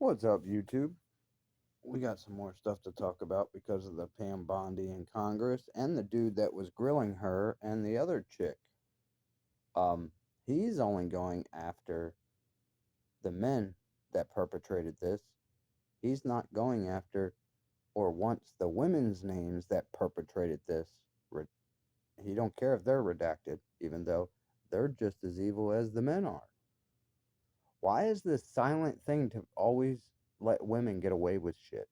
What's up, YouTube? We got some more stuff to talk about because of the Pam Bondi in Congress and the dude that was grilling her and the other chick. Um, he's only going after the men that perpetrated this. He's not going after or wants the women's names that perpetrated this. He don't care if they're redacted, even though they're just as evil as the men are. Why is this silent thing to always let women get away with shit?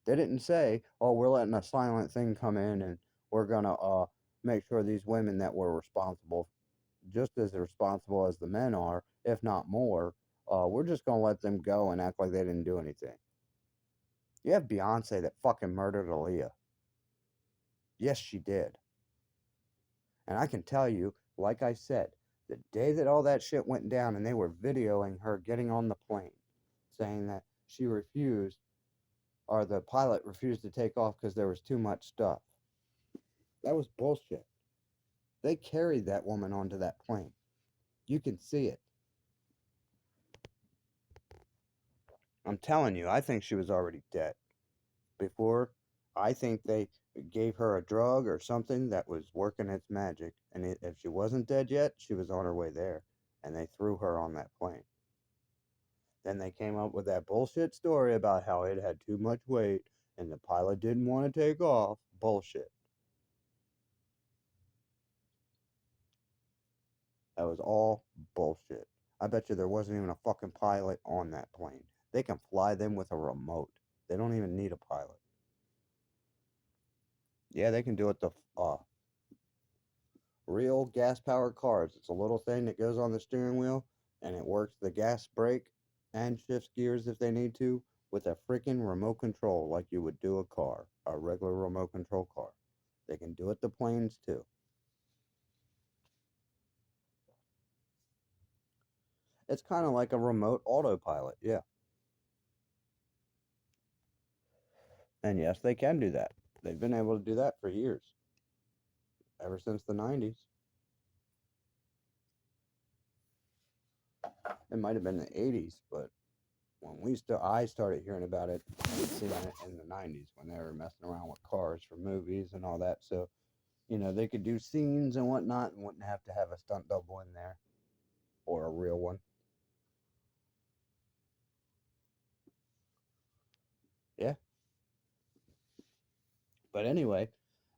They didn't say, "Oh, we're letting a silent thing come in, and we're gonna make sure these women that were responsible, just as responsible as the men are, if not more, we're just gonna let them go and act like they didn't do anything." You have Beyonce that fucking murdered Aaliyah. Yes, she did. And I can tell you, like I said, the day that all that shit went down and they were videoing her getting on the plane, saying that she refused, or the pilot refused to take off because there was too much stuff. That was bullshit. They carried that woman onto that plane. You can see it. I'm telling you, I think she was already dead. Before, I think they gave her a drug or something that was working its magic. And if she wasn't dead yet, she was on her way there. And they threw her on that plane. Then they came up with that bullshit story about how it had too much weight and the pilot didn't want to take off. Bullshit. That was all bullshit. I bet you there wasn't even a fucking pilot on that plane. They can fly them with a remote. They don't even need a pilot. Yeah, they can do it the real gas powered cars. It's a little thing that goes on the steering wheel and it works the gas brake and shifts gears if they need to with a freaking remote control like you would do a car, a regular remote control car. They can do it to planes too. It's kind of like a remote autopilot, yeah. And yes, they can do that. They've been able to do that for years, ever since the 90s. It might have been the 80s, but when I started hearing about it and seeing it in the 90s when they were messing around with cars for movies and all that. So, they could do scenes and whatnot and wouldn't have to have a stunt double in there or a real one. Yeah. But anyway,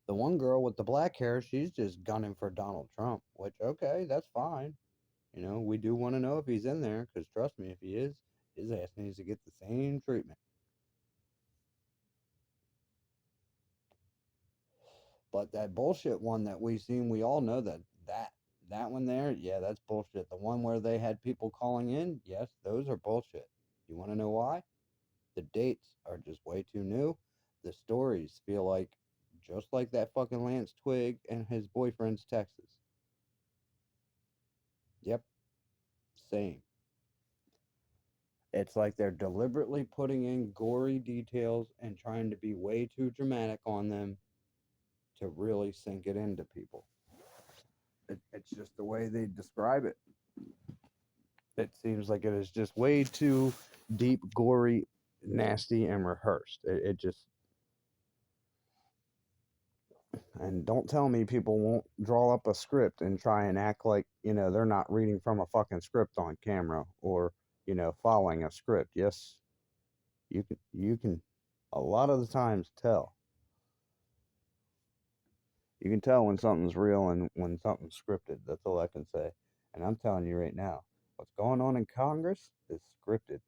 the one girl with the black hair, she's just gunning for Donald Trump, which, okay, that's fine. We do want to know if he's in there because trust me, if he is, his ass needs to get the same treatment. But that bullshit one that we seen, we all know that one there, yeah, that's bullshit. The one where they had people calling in, yes, those are bullshit. You want to know why? The dates are just way too new. The stories feel like just like that fucking Lance Twig and his boyfriend's Texas. Yep, same. It's like they're deliberately putting in gory details and trying to be way too dramatic on them to really sink it into people. It's just the way they describe it. It seems like it is just way too deep, gory, nasty, and rehearsed. It just, and don't tell me people won't draw up a script and try and act like, they're not reading from a fucking script on camera or, following a script. Yes, you can a lot of the times tell. You can tell when something's real and when something's scripted. That's all I can say. And I'm telling you right now, what's going on in Congress is scripted.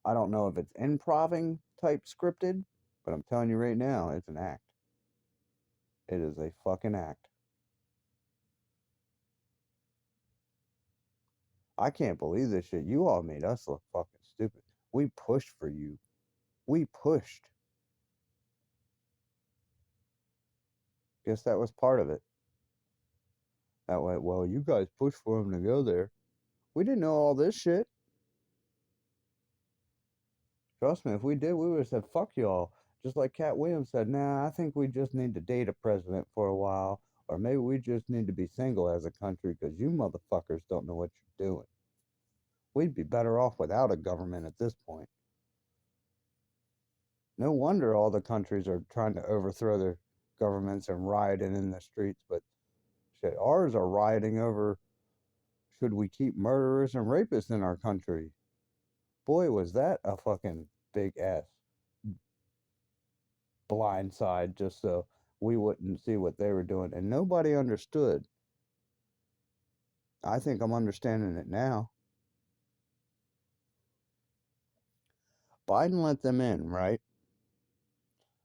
I don't know if it's improving type scripted, but I'm telling you right now, it's an act. It is a fucking act. I can't believe this shit. You all made us look fucking stupid. We pushed for you. We pushed. Guess that was part of it. That way, well, you guys pushed for him to go there. We didn't know all this shit. Trust me, if we did, we would have said, fuck y'all. Just like Cat Williams said, nah, I think we just need to date a president for a while. Or maybe we just need to be single as a country because you motherfuckers don't know what you're doing. We'd be better off without a government at this point. No wonder all the countries are trying to overthrow their governments and rioting in the streets, but shit, ours are rioting over should we keep murderers and rapists in our country? Boy, was that a fucking big ass blind side just so we wouldn't see what they were doing. And nobody understood. I think I'm understanding it now. Biden let them in, right?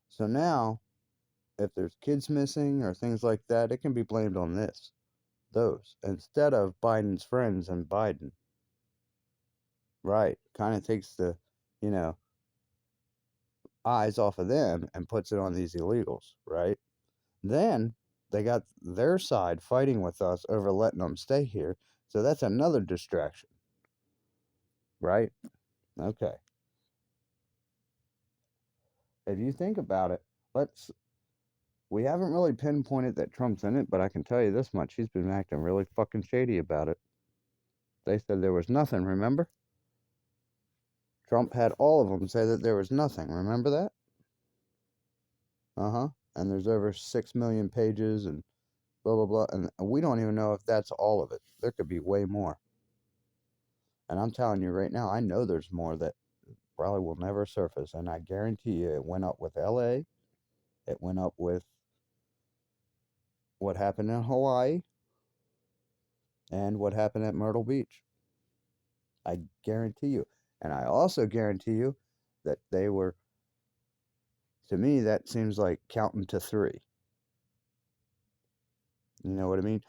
So now, if there's kids missing or things like that, it can be blamed on those, instead of Biden's friends and Biden. Right. Kind of takes the, you know, eyes off of them and puts it on these illegals, right? Then they got their side fighting with us over letting them stay here. So that's another distraction, right? Okay. If you think about it, let's we haven't really pinpointed that Trump's in it, but I can tell you this much, he's been acting really fucking shady about it. They said there was nothing, remember? Trump had all of them say that there was nothing, remember that? Uh-huh. And there's over 6 million pages and blah blah blah, and we don't even know if that's all of it. There could be way more. And I'm telling you right now, I know there's more that probably will never surface, and I guarantee you it went up with LA, it went up with what happened in Hawaii, and what happened at Myrtle Beach. I guarantee you. And I also guarantee you that they were, to me, that seems like counting to three. You know what I mean?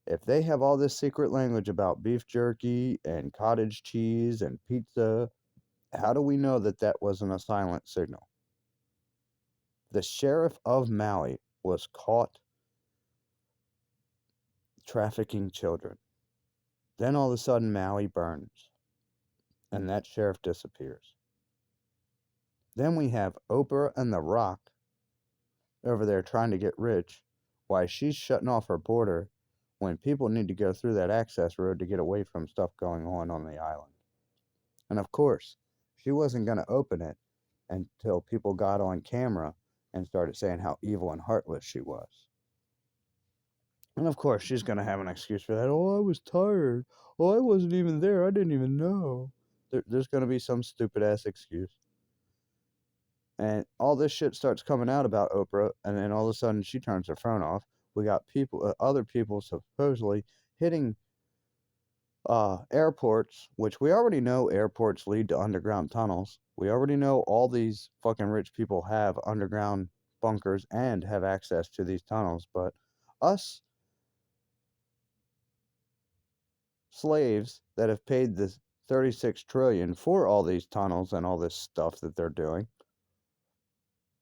If they have all this secret language about beef jerky and cottage cheese and pizza, how do we know that that wasn't a silent signal? The sheriff of Maui was caught trafficking children. Then all of a sudden, Maui burns, and that sheriff disappears. Then we have Oprah and The Rock over there trying to get rich while she's shutting off her border when people need to go through that access road to get away from stuff going on the island. And of course, she wasn't going to open it until people got on camera and started saying how evil and heartless she was. And of course, she's going to have an excuse for that. Oh, I was tired. Oh, I wasn't even there. I didn't even know. There's going to be some stupid ass excuse. And all this shit starts coming out about Oprah, and then all of a sudden she turns her phone off. We got people, other people supposedly hitting airports, which we already know airports lead to underground tunnels. We already know all these fucking rich people have underground bunkers and have access to these tunnels. But us slaves that have paid this 36 trillion for all these tunnels and all this stuff that they're doing,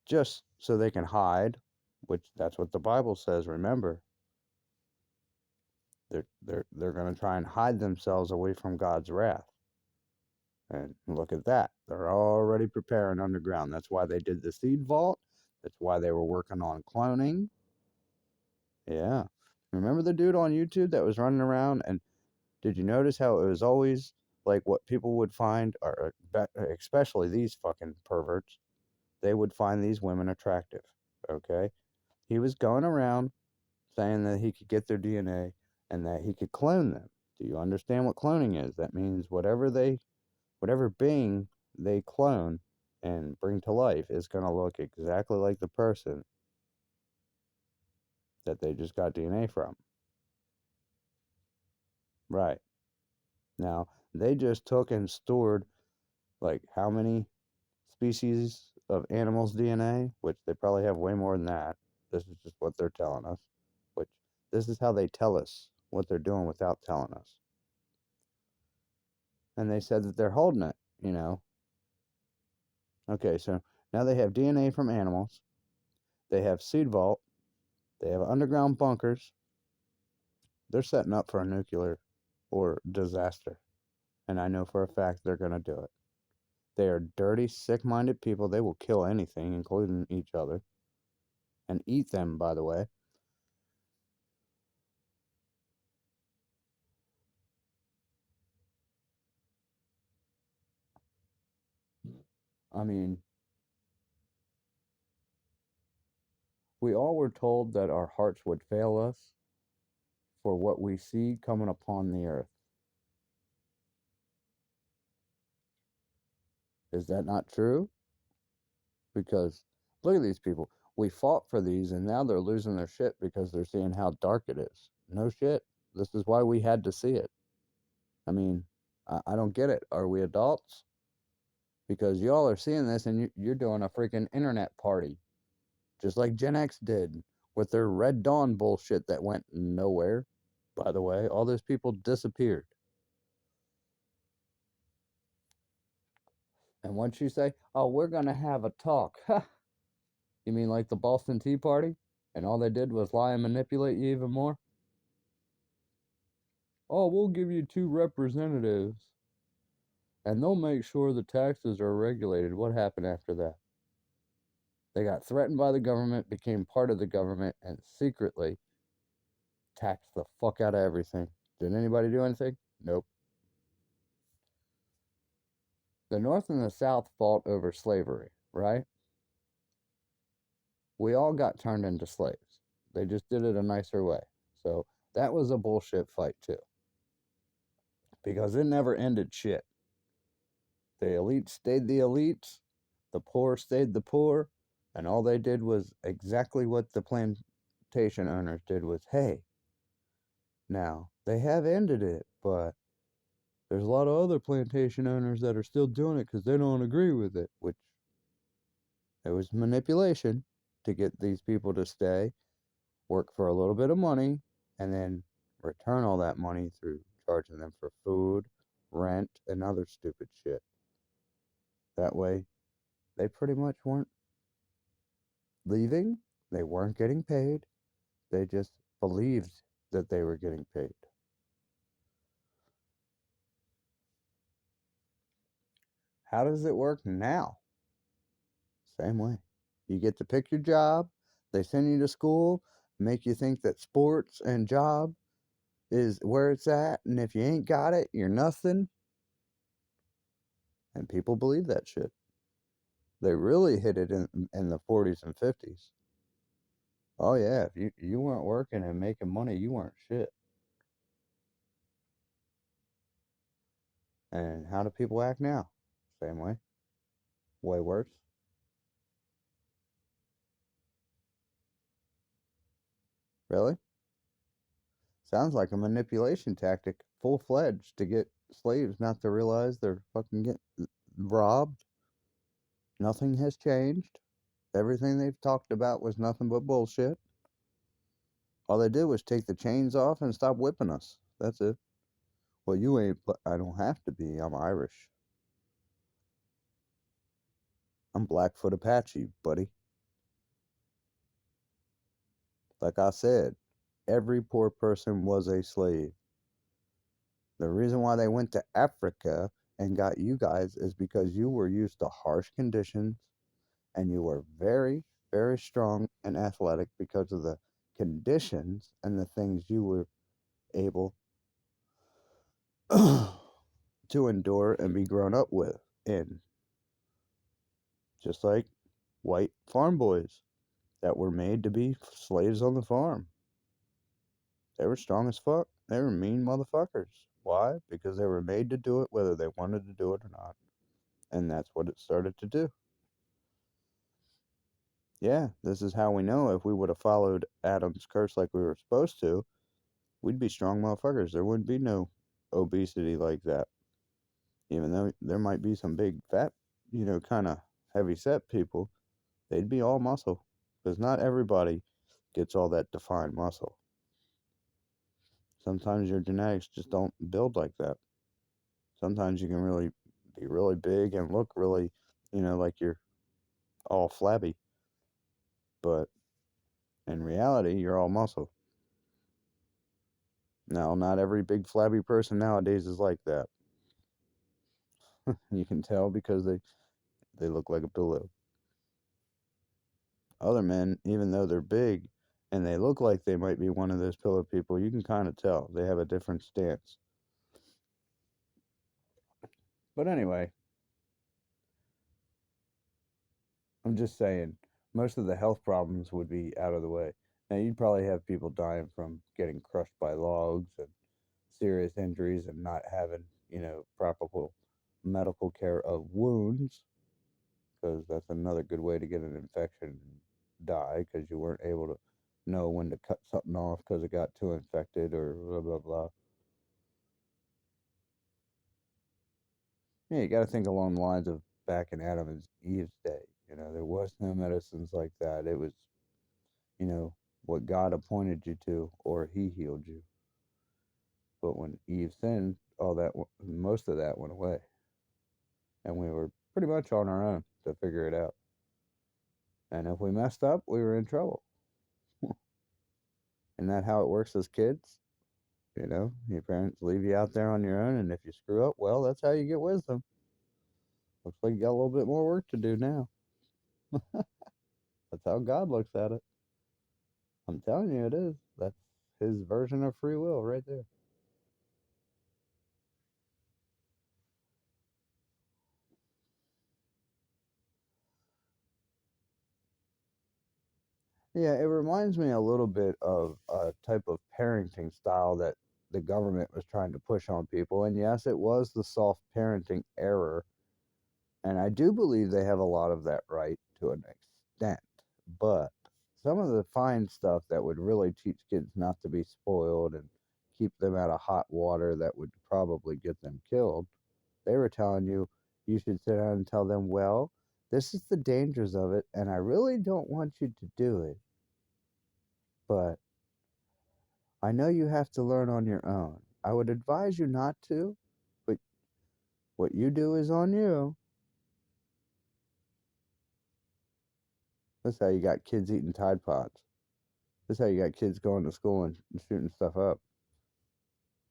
just so they can hide, which that's what the Bible says, remember. They're going to try and hide themselves away from God's wrath. And look at that. They're already preparing underground. That's why they did the seed vault. That's why they were working on cloning. Yeah. Remember the dude on YouTube that was running around? And did you notice how it was always like what people would find, or especially these fucking perverts, they would find these women attractive. Okay? He was going around saying that he could get their DNA and that he could clone them. Do you understand what cloning is? That means whatever being they clone and bring to life is going to look exactly like the person that they just got DNA from. Right. Now, they just took and stored like how many species of animals' DNA, which they probably have way more than that. This is just what they're telling us, which this is how they tell us what they're doing without telling us. And they said that they're holding it, you know. Okay, so now they have DNA from animals, they have seed vault, they have underground bunkers. They're setting up for a nuclear or disaster. And I know for a fact they're going to do it. They are dirty, sick-minded people. They will kill anything, including each other. And eat them, by the way. I mean, we all were told that our hearts would fail us for what we see coming upon the earth. Is that not true? Because look at these people. We fought for these and now they're losing their shit because they're seeing how dark it is. No shit. This is why we had to see it. I mean, I don't get it. Are we adults? Because y'all are seeing this and you're doing a freaking internet party, just like Gen X did with their Red Dawn bullshit that went nowhere. By the way, all those people disappeared. And once you say, oh, we're going to have a talk, you mean like the Boston Tea Party? And all they did was lie and manipulate you even more? Oh, we'll give you two representatives and they'll make sure the taxes are regulated. What happened after that? They got threatened by the government, became part of the government, and secretly taxed the fuck out of everything. Did anybody do anything? Nope. The North and the South fought over slavery, right? We all got turned into slaves. They just did it a nicer way. So that was a bullshit fight, too, because it never ended shit. The elites stayed the elites, the poor stayed the poor, and all they did was exactly what the plantation owners did was, hey, now they have ended it, but there's a lot of other plantation owners that are still doing it because they don't agree with it, which it was manipulation to get these people to stay, work for a little bit of money, and then return all that money through charging them for food, rent, and other stupid shit. That way, they pretty much weren't leaving, they weren't getting paid, they just believed that they were getting paid. How does it work now? Same way. You get to pick your job, they send you to school, make you think that sports and job is where it's at, and if you ain't got it, you're nothing. And people believe that shit. They really hit it in the 40s and 50s. Oh, yeah, if you weren't working and making money, you weren't shit. And how do people act now? Same way. Way worse. Really? Sounds like a manipulation tactic, full fledged, to get slaves not to realize they're fucking getting robbed. Nothing has changed. Everything they've talked about was nothing but bullshit. All they did was take the chains off and stop whipping us. That's it. Well, you ain't, but I don't have to be. I'm Irish. I'm Blackfoot Apache, buddy. Like I said, every poor person was a slave. The reason why they went to Africa and got you guys is because you were used to harsh conditions and you were very, very strong and athletic because of the conditions and the things you were able to endure and be grown up with in. Just like white farm boys that were made to be slaves on the farm. They were strong as fuck. They were mean motherfuckers. Why? Because they were made to do it whether they wanted to do it or not. And that's what it started to do. Yeah, this is how we know if we would have followed Adam's curse like we were supposed to, we'd be strong motherfuckers. There wouldn't be no obesity like that. Even though there might be some big fat, kind of heavy set people, they'd be all muscle. Because not everybody gets all that defined muscle. Sometimes your genetics just don't build like that. Sometimes you can really be really big and look really, like you're all flabby. But in reality, you're all muscle. Now, not every big flabby person nowadays is like that. You can tell because they look like a pillow. Other men, even though they're big and they look like they might be one of those pillow people, you can kind of tell they have a different stance. But anyway, I'm just saying, most of the health problems would be out of the way. Now, you'd probably have people dying from getting crushed by logs and serious injuries and not having, proper medical care of wounds, because that's another good way to get an infection and die because you weren't able to know when to cut something off because it got too infected or blah, blah, blah. Yeah, you got to think along the lines of back in Adam and Eve's day. There was no medicines like that. It was, you know, what God appointed you to, or He healed you. But when Eve sinned, most of that went away, and we were pretty much on our own to figure it out. And if we messed up, we were in trouble. Isn't that how it works as kids? Your parents leave you out there on your own, and if you screw up, well, that's how you get wisdom. Looks like you got a little bit more work to do now. That's how God looks at it. I'm telling you, it is. That's His version of free will right there. Yeah, it reminds me a little bit of a type of parenting style that the government was trying to push on people. And yes, it was the soft parenting error. And I do believe they have a lot of that right to an extent. But some of the fine stuff that would really teach kids not to be spoiled and keep them out of hot water that would probably get them killed, they were telling you you should sit down and tell them, well, this is the dangers of it, and I really don't want you to do it. But I know you have to learn on your own. I would advise you not to, but what you do is on you. That's how you got kids eating Tide Pods. That's how you got kids going to school and shooting stuff up,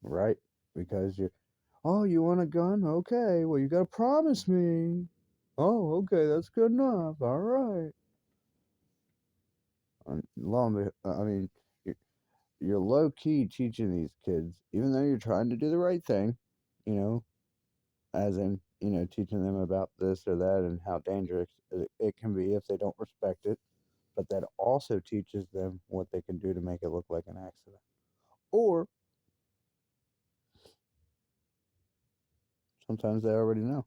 right? Because oh, you want a gun? Okay, well, you got to promise me. Oh, okay, that's good enough. All right. I mean, you're, you're low key teaching these kids, even though you're trying to do the right thing, you know, as in, teaching them about this or that and how dangerous it can be if they don't respect it. But that also teaches them what they can do to make it look like an accident. Or sometimes they already know.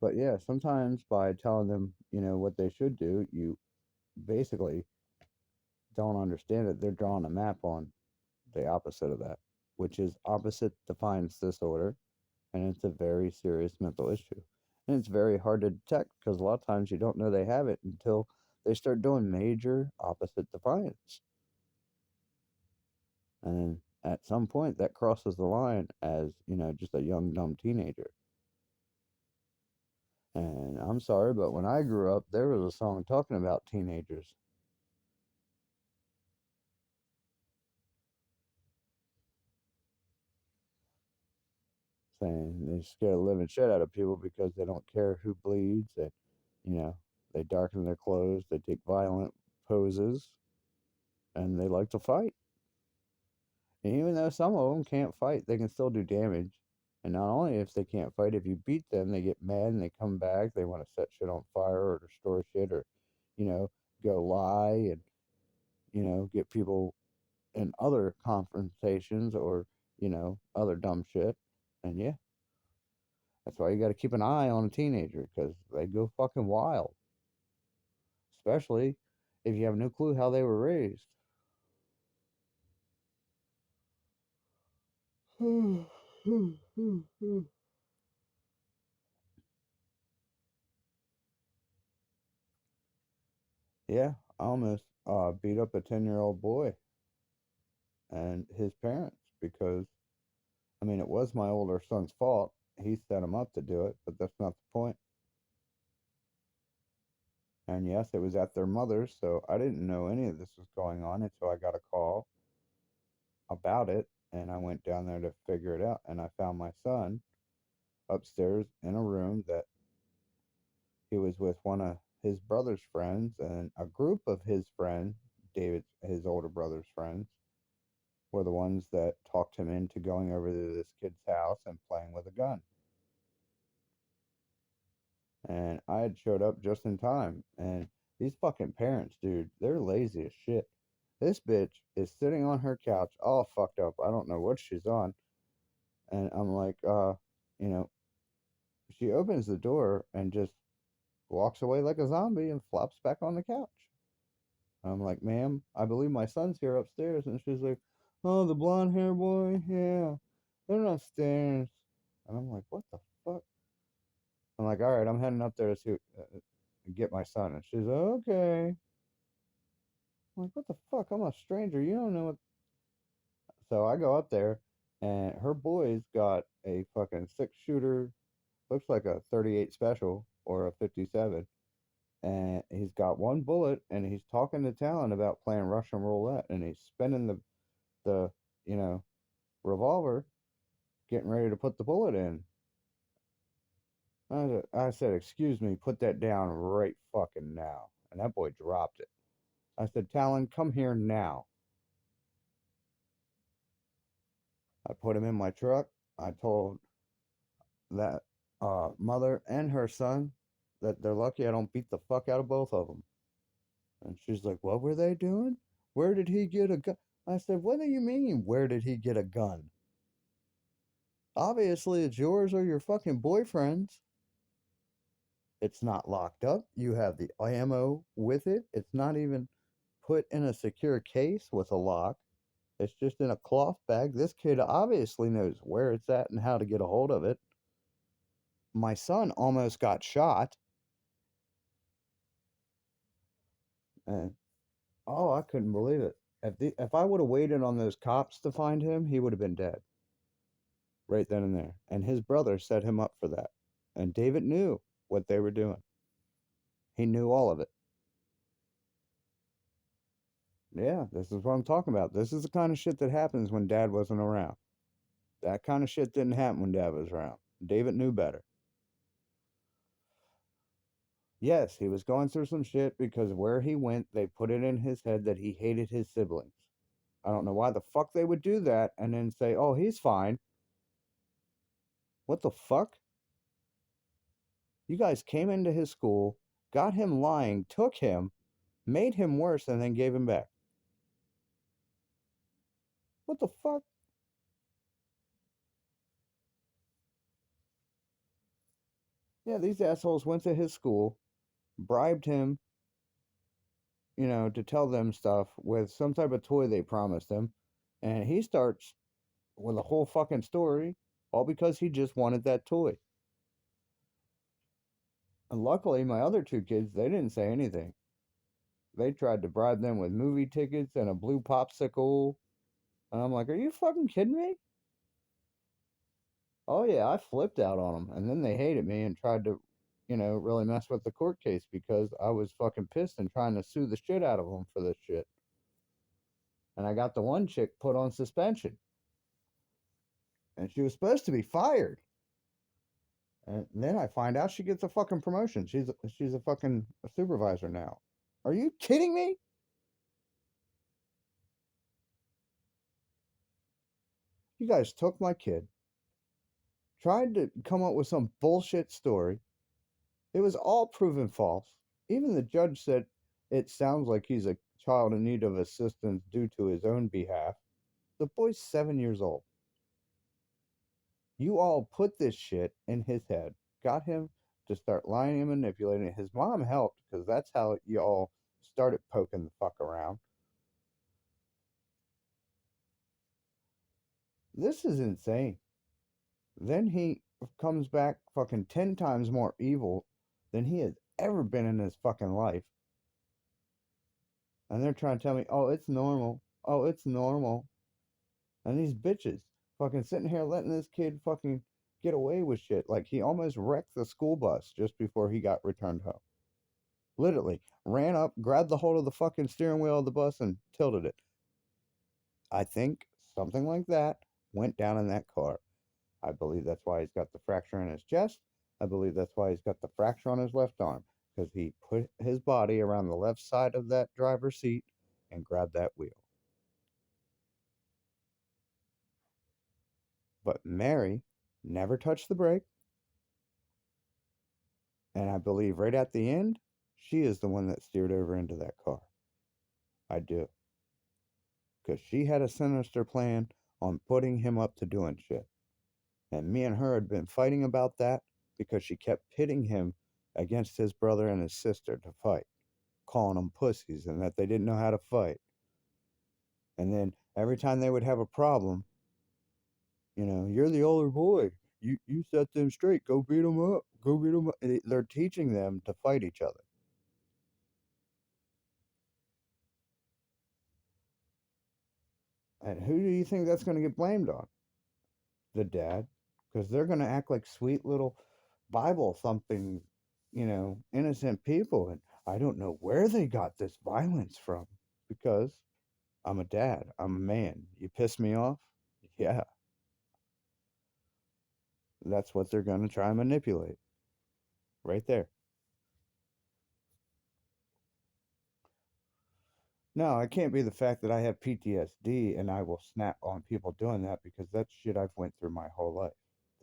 But yeah, sometimes by telling them, what they should do, you basically don't understand it. They're drawing a map on the opposite of that, which is opposite defines disorder, and it's a very serious mental issue. And it's very hard to detect because a lot of times you don't know they have it until they start doing major opposite defiance. And at some point, that crosses the line as, just a young, dumb teenager. And I'm sorry, but when I grew up, there was a song talking about teenagers saying they scare the living shit out of people because they don't care who bleeds. You know, they darken their clothes, they take violent poses, and they like to fight. And even though some of them can't fight, they can still do damage. And not only if they can't fight, if you beat them, they get mad and they come back. They want to set shit on fire or destroy shit or, you know, go lie and, get people in other confrontations or, other dumb shit. And yeah, that's why you got to keep an eye on a teenager because they go fucking wild, especially if you have no clue how they were raised. Yeah, I almost beat up a 10-year-old boy and his parents because, I mean, it was my older son's fault. He set him up to do it, but that's not the point. And yes, it was at their mother's, so I didn't know any of this was going on until I got a call about it, and I went down there to figure it out, and I found my son upstairs in a room that he was with one of his brother's friends, and a group of his friends, his older brother's friends, were the ones that talked him into going over to this kid's house and playing with a gun. and I had showed up just in time. And these fucking parents, dude, they're lazy as shit. This bitch is sitting on her couch, all fucked up. I don't know what she's on. And I'm like, you know, she opens the door and just walks away like a zombie and flops back on the couch. I'm like, ma'am, I believe my son's here upstairs. And she's like, oh, the blonde hair boy? Yeah, they're upstairs. And I'm like, what the fuck? I'm like, all right, I'm heading up there to see, get my son. And she's like, okay. I'm like, what the fuck? I'm a stranger. You don't know what. So I go up there, and her boy's got a fucking six shooter, looks like a 38 special or a 57. And he's got one bullet, and he's talking to Talon about playing Russian roulette, and he's spinning the you know revolver, getting ready to put the bullet in. I said, excuse me, put that down right fucking now. And that boy dropped it. I said, Talon, come here now. I put him in my truck. I told that mother and her son that they're lucky I don't beat the fuck out of both of them. And she's like, what were they doing? Where did he get a gun? I said, what do you mean, where did he get a gun? Obviously, it's yours or your fucking boyfriend's. It's not locked up. You have the ammo with it. It's not even put in a secure case with a lock. It's just in a cloth bag. This kid obviously knows where it's at and how to get a hold of it. My son almost got shot. And oh, I couldn't believe it. If I would have waited on those cops to find him, he would have been dead right then and there. And his brother set him up for that. And David knew what they were doing. He knew all of it. Yeah, this is what I'm talking about. This is the kind of shit that happens when dad wasn't around. That kind of shit didn't happen when dad was around. David knew better. Yes, he was going through some shit because where he went, they put it in his head that he hated his siblings. I don't know why the fuck they would do that and then say, oh, he's fine. What the fuck? You guys came into his school, got him lying, took him, made him worse, and then gave him back. What the fuck? Yeah, these assholes went to his school, bribed him, to tell them stuff with some type of toy they promised him. And he starts with a whole fucking story, all because he just wanted that toy. And luckily, my other two kids, they didn't say anything. They tried to bribe them with movie tickets and a blue popsicle. And I'm like, are you fucking kidding me? Oh, yeah, I flipped out on them. And then they hated me and tried to, really mess with the court case because I was fucking pissed and trying to sue the shit out of them for this shit. And I got the one chick put on suspension. And she was supposed to be fired. And then I find out she gets a fucking promotion. She's a fucking supervisor now. Are you kidding me? You guys took my kid, tried to come up with some bullshit story. It was all proven false. Even the judge said it sounds like he's a child in need of assistance due to his own behalf. The boy's 7 years old. You all put this shit in his head, got him to start lying and manipulating. His mom helped because that's how you all started poking the fuck around. This is insane. Then he comes back fucking 10 times more evil than he has ever been in his fucking life. And they're trying to tell me, oh, it's normal. Oh, it's normal. And these bitches fucking sitting here letting this kid fucking get away with shit. Like he almost wrecked the school bus just before he got returned home. Literally ran up, grabbed the hold of the fucking steering wheel of the bus and tilted it. I think something like that went down in that car. I believe that's why he's got the fracture in his chest. I believe that's why he's got the fracture on his left arm, because he put his body around the left side of that driver's seat and grabbed that wheel. But Mary never touched the brake, And I believe right at the end, she is the one that steered over into that car. I do. Because she had a sinister plan on putting him up to doing shit. And me and her had been fighting about that because she kept pitting him against his brother and his sister to fight, calling them pussies and that they didn't know how to fight. And then every time they would have a problem, you're the older boy. You set them straight. Go beat them up. Go beat them up. They're teaching them to fight each other. And who do you think that's going to get blamed on? The dad, because they're going to act like sweet little Bible thumping, innocent people. And I don't know where they got this violence from because I'm a dad. I'm a man. You piss me off? Yeah, that's what they're going to try and manipulate right there. No, it can't be the fact that I have PTSD and I will snap on people doing that because that's shit I've went through my whole life.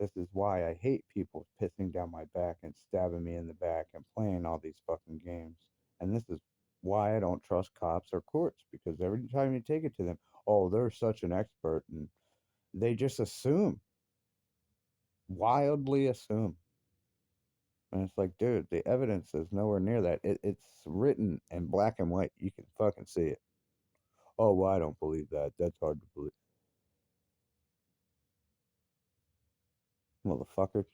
This is why I hate people pissing down my back and stabbing me in the back and playing all these fucking games. And this is why I don't trust cops or courts because every time you take it to them, oh, they're such an expert and they just assume, wildly assume. And it's like, dude, the evidence is nowhere near that. It's written in black and white. You can fucking see it. Oh, well, I don't believe that. That's hard to believe. Motherfuckers.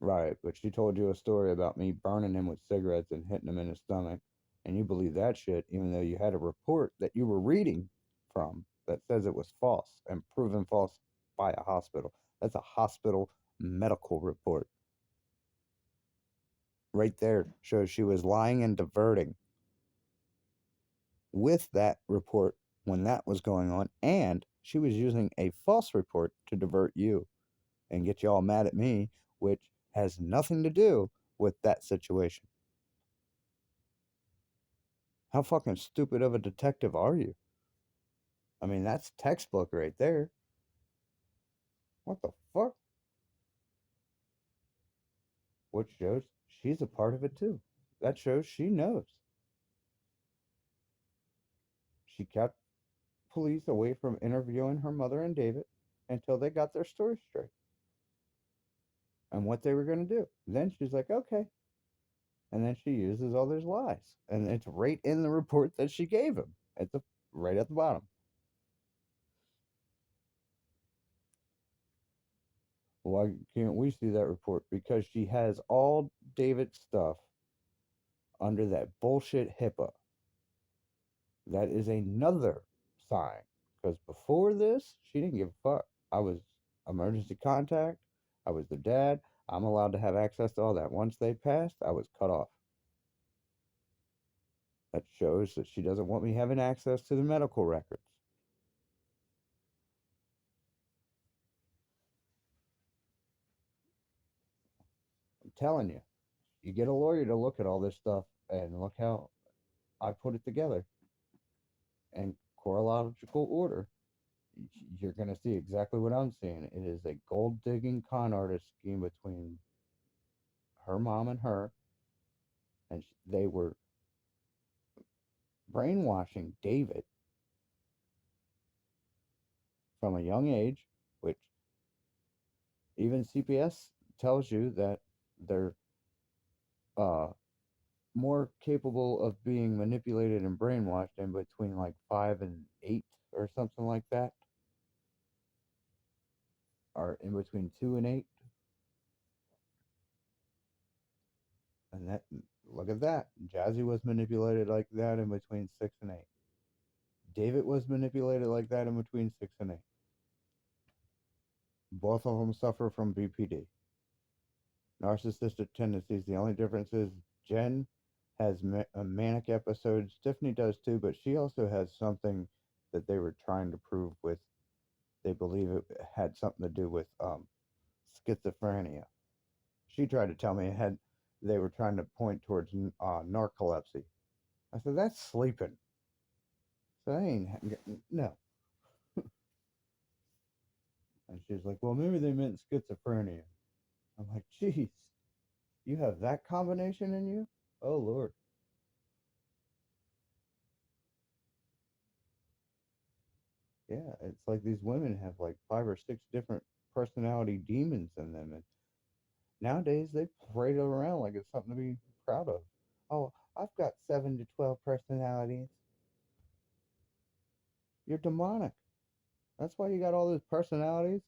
Right, but she told you a story about me burning him with cigarettes and hitting him in his stomach, and you believe that shit, even though you had a report that you were reading from that says it was false and proven false by a hospital. That's a hospital medical report. Right there shows she was lying and diverting with that report when that was going on, and she was using a false report to divert you and get you all mad at me, which has nothing to do with that situation. How fucking stupid of a detective are you? I mean, that's textbook right there. What the fuck? Which shows she's a part of it too. That shows she knows. She kept police away from interviewing her mother and David until they got their story straight and what they were going to do. Then she's like, okay. And then she uses all those lies. And it's right in the report that she gave him. It's right at the bottom. Why can't we see that report? Because she has all David's stuff under that bullshit HIPAA. That is another sign. Because before this, she didn't give a fuck. I was emergency contact. I was the dad. I'm allowed to have access to all that. Once they passed, I was cut off. That shows that she doesn't want me having access to the medical records. I'm telling you, you get a lawyer to look at all this stuff and look how I put it together in chronological order. You're going to see exactly what I'm seeing. It is a gold digging con artist scheme between her mom and her, and they were brainwashing David from a young age, which even CPS tells you that they're uh, more capable of being manipulated and brainwashed in between like 5 and 8 or something like that, or in between 2 and 8. And that, look at that. Jazzy was manipulated like that in between 6 and 8. David was manipulated like that in between 6 and 8. Both of them suffer from BPD, narcissistic tendencies. The only difference is Jen has manic episodes. Tiffany does too, but she also has something that they were trying to prove with. They believe it had something to do with schizophrenia. She tried to tell me it had. They were trying to point towards narcolepsy. I said that's sleeping. So I ain't no. And she's like, well, maybe they meant schizophrenia. I'm like, jeez, you have that combination in you? Oh, Lord. Yeah, it's like these women have like five or six different personality demons in them. And nowadays they parade it around like it's something to be proud of. Oh, I've got 7 to 12 personalities. You're demonic. That's why you got all those personalities.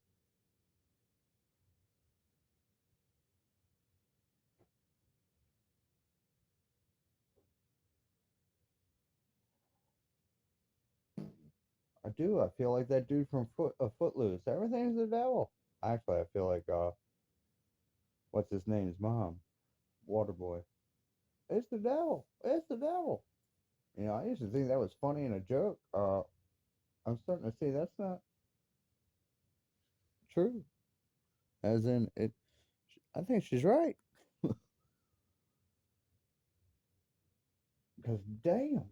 I do. I feel like that dude from Footloose. Everything's the devil. Actually, I feel like what's his name's mom, Waterboy. It's the devil. It's the devil. You know, I used to think that was funny and a joke. I'm starting to see that's not true. As in, it. I think she's right. Because damn,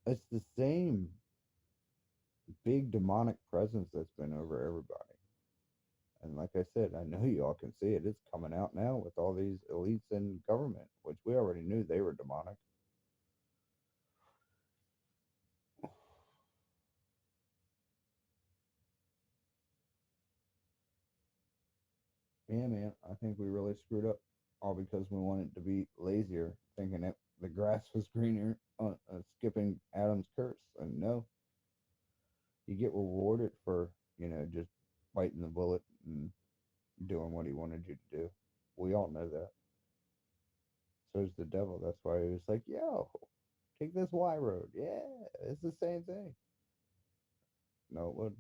it's the same big demonic presence that's been over everybody. And like I said, I know y'all can see it. It's coming out now with all these elites in government, which we already knew they were demonic. Yeah, man, I think we really screwed up, all because we wanted to be lazier, thinking that the grass was greener, skipping Adam's curse. And no, you get rewarded for, just biting the bullet and doing what he wanted you to do. We all know that. So is the devil. That's why he was like, yo, take this Y road. Yeah, it's the same thing. No, it wouldn't.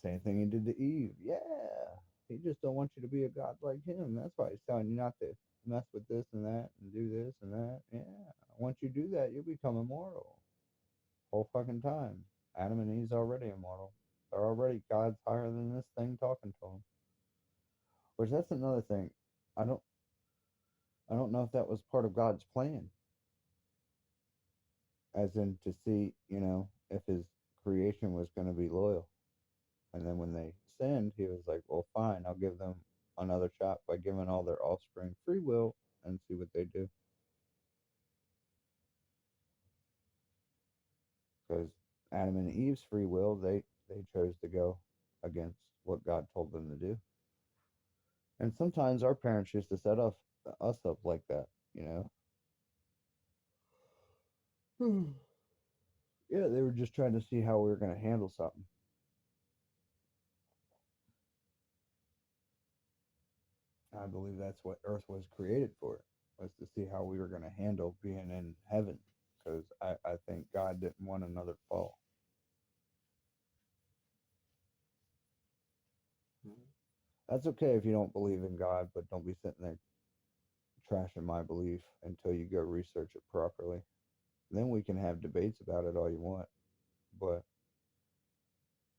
Same thing he did to Eve. Yeah. He just don't want you to be a god like him. That's why he's telling you not to mess with this and that and do this and that. Yeah. Once you do that, you'll become immortal. Whole fucking time. Adam and Eve's already immortal. They're already gods higher than this thing talking to them. Which that's another thing. I don't I don't know if that was part of God's plan, as in to see, if his creation was going to be loyal. And then when they sinned, he was like, well, fine, I'll give them another shot by giving all their offspring free will and see what they do. Because Adam and Eve's free will, they chose to go against what God told them to do. And sometimes our parents used to set us up like that, you know? Yeah, they were just trying to see how we were going to handle something. I believe that's what Earth was created for, was to see how we were going to handle being in heaven. Because I think God didn't want another fall. That's okay if you don't believe in God, but don't be sitting there trashing my belief until you go research it properly. Then we can have debates about it all you want. But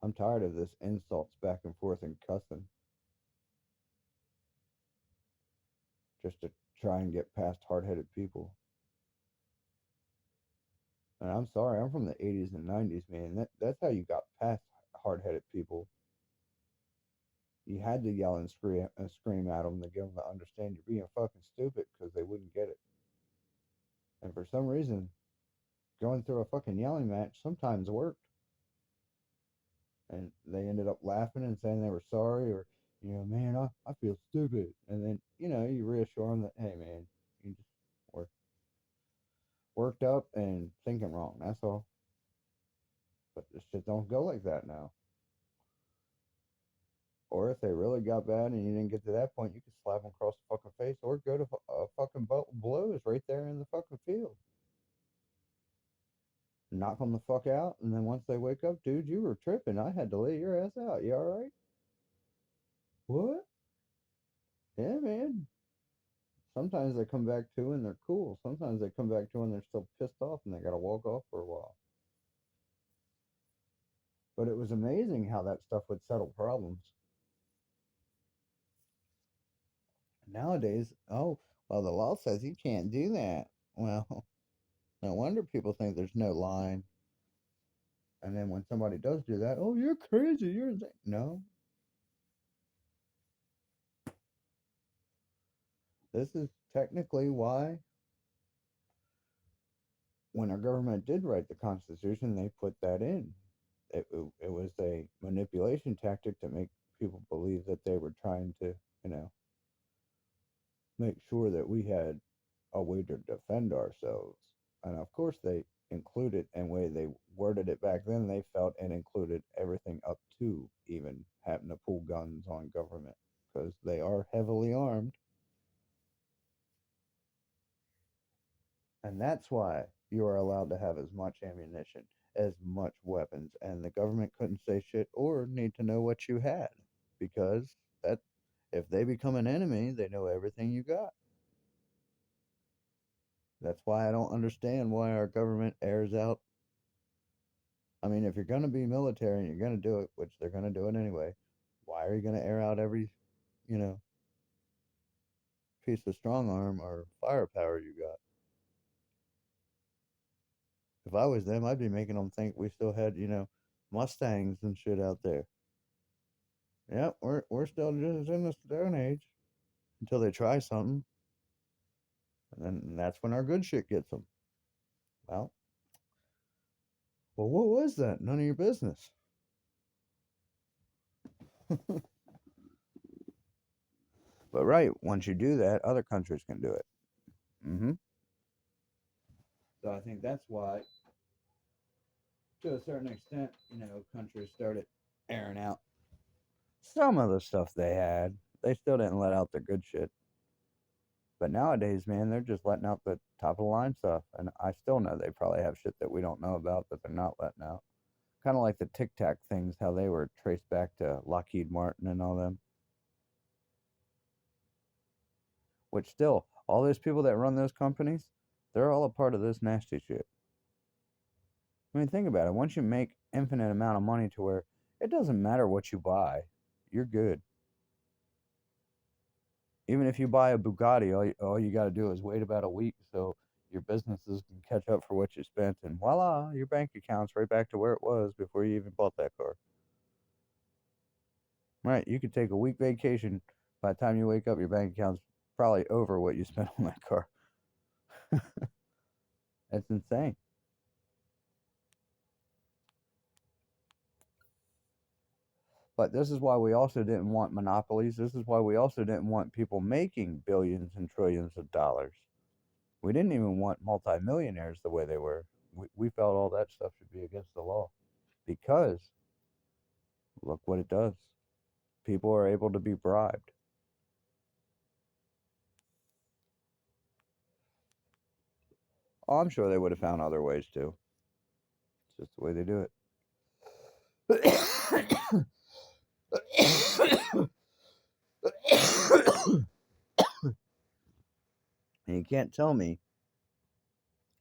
I'm tired of this insults back and forth and cussing just to try and get past hard headed people. And I'm sorry, I'm from the 80s and 90s, man. That's how you got past hard headed people. You had to yell and scream at them to get them to understand you're being fucking stupid because they wouldn't get it. And for some reason, going through a fucking yelling match sometimes worked. And they ended up laughing and saying they were sorry, or, man, I feel stupid. And then, you reassure them that, hey, man, you just were worked up and thinking wrong. That's all. But this shit don't go like that now. Or if they really got bad and you didn't get to that point, you could slap them across the fucking face or go to fucking blows right there in the fucking field. Knock them the fuck out, and then once they wake up, dude, you were tripping. I had to lay your ass out. You alright? What? Yeah, man. Sometimes they come back to and they're cool. Sometimes they come back to and they're still pissed off and they gotta walk off for a while. But it was amazing how that stuff would settle problems. Nowadays, oh, well, the law says you can't do that. Well, no wonder people think there's no line. And then when somebody does do that, oh, you're crazy. You're insane. No, this is technically why when our government did write the Constitution, they put that in. It was a manipulation tactic to make people believe that they were trying to, you know, make sure that we had a way to defend ourselves. And of course, they included, and way they worded it back then, they felt it included everything up to even having to pull guns on government because they are heavily armed. And that's why you are allowed to have as much ammunition, as much weapons, and the government couldn't say shit or need to know what you had because that if they become an enemy, they know everything you got. That's why I don't understand why our government airs out. I mean, if you're going to be military and you're going to do it, which they're going to do it anyway, why are you going to air out every, you know, piece of strong arm or firepower you got? If I was them, I'd be making them think we still had, Mustangs and shit out there. Yep, we're still just in the Stone Age until they try something, and then that's when our good shit gets them. Well, well, what was that? None of your business. But right, once you do that, other countries can do it. Hmm. So I think that's why, to a certain extent, countries started airing out some of the stuff they had. They still didn't let out the good shit. But nowadays, man, they're just letting out the top of the line stuff. And I still know they probably have shit that we don't know about that they're not letting out. Kind of like the Tic Tac things, how they were traced back to Lockheed Martin and all them. Which still, all those people that run those companies, they're all a part of this nasty shit. I mean, think about it. Once you make infinite amount of money to where it doesn't matter what you buy, you're good. Even if you buy a Bugatti, all you got to do is wait about a week so your businesses can catch up for what you spent, and voila, your bank account's right back to where it was before you even bought that car. Right? You could take a week vacation. By the time you wake up, your bank account's probably over what you spent on that car. That's insane. But this is why we also didn't want monopolies. This is why we also didn't want people making billions and trillions of dollars. We didn't even want multimillionaires the way they were. We felt all that stuff should be against the law because look what it does. People are able to be bribed. Oh, I'm sure they would have found other ways too. It's just the way they do it. And you can't tell me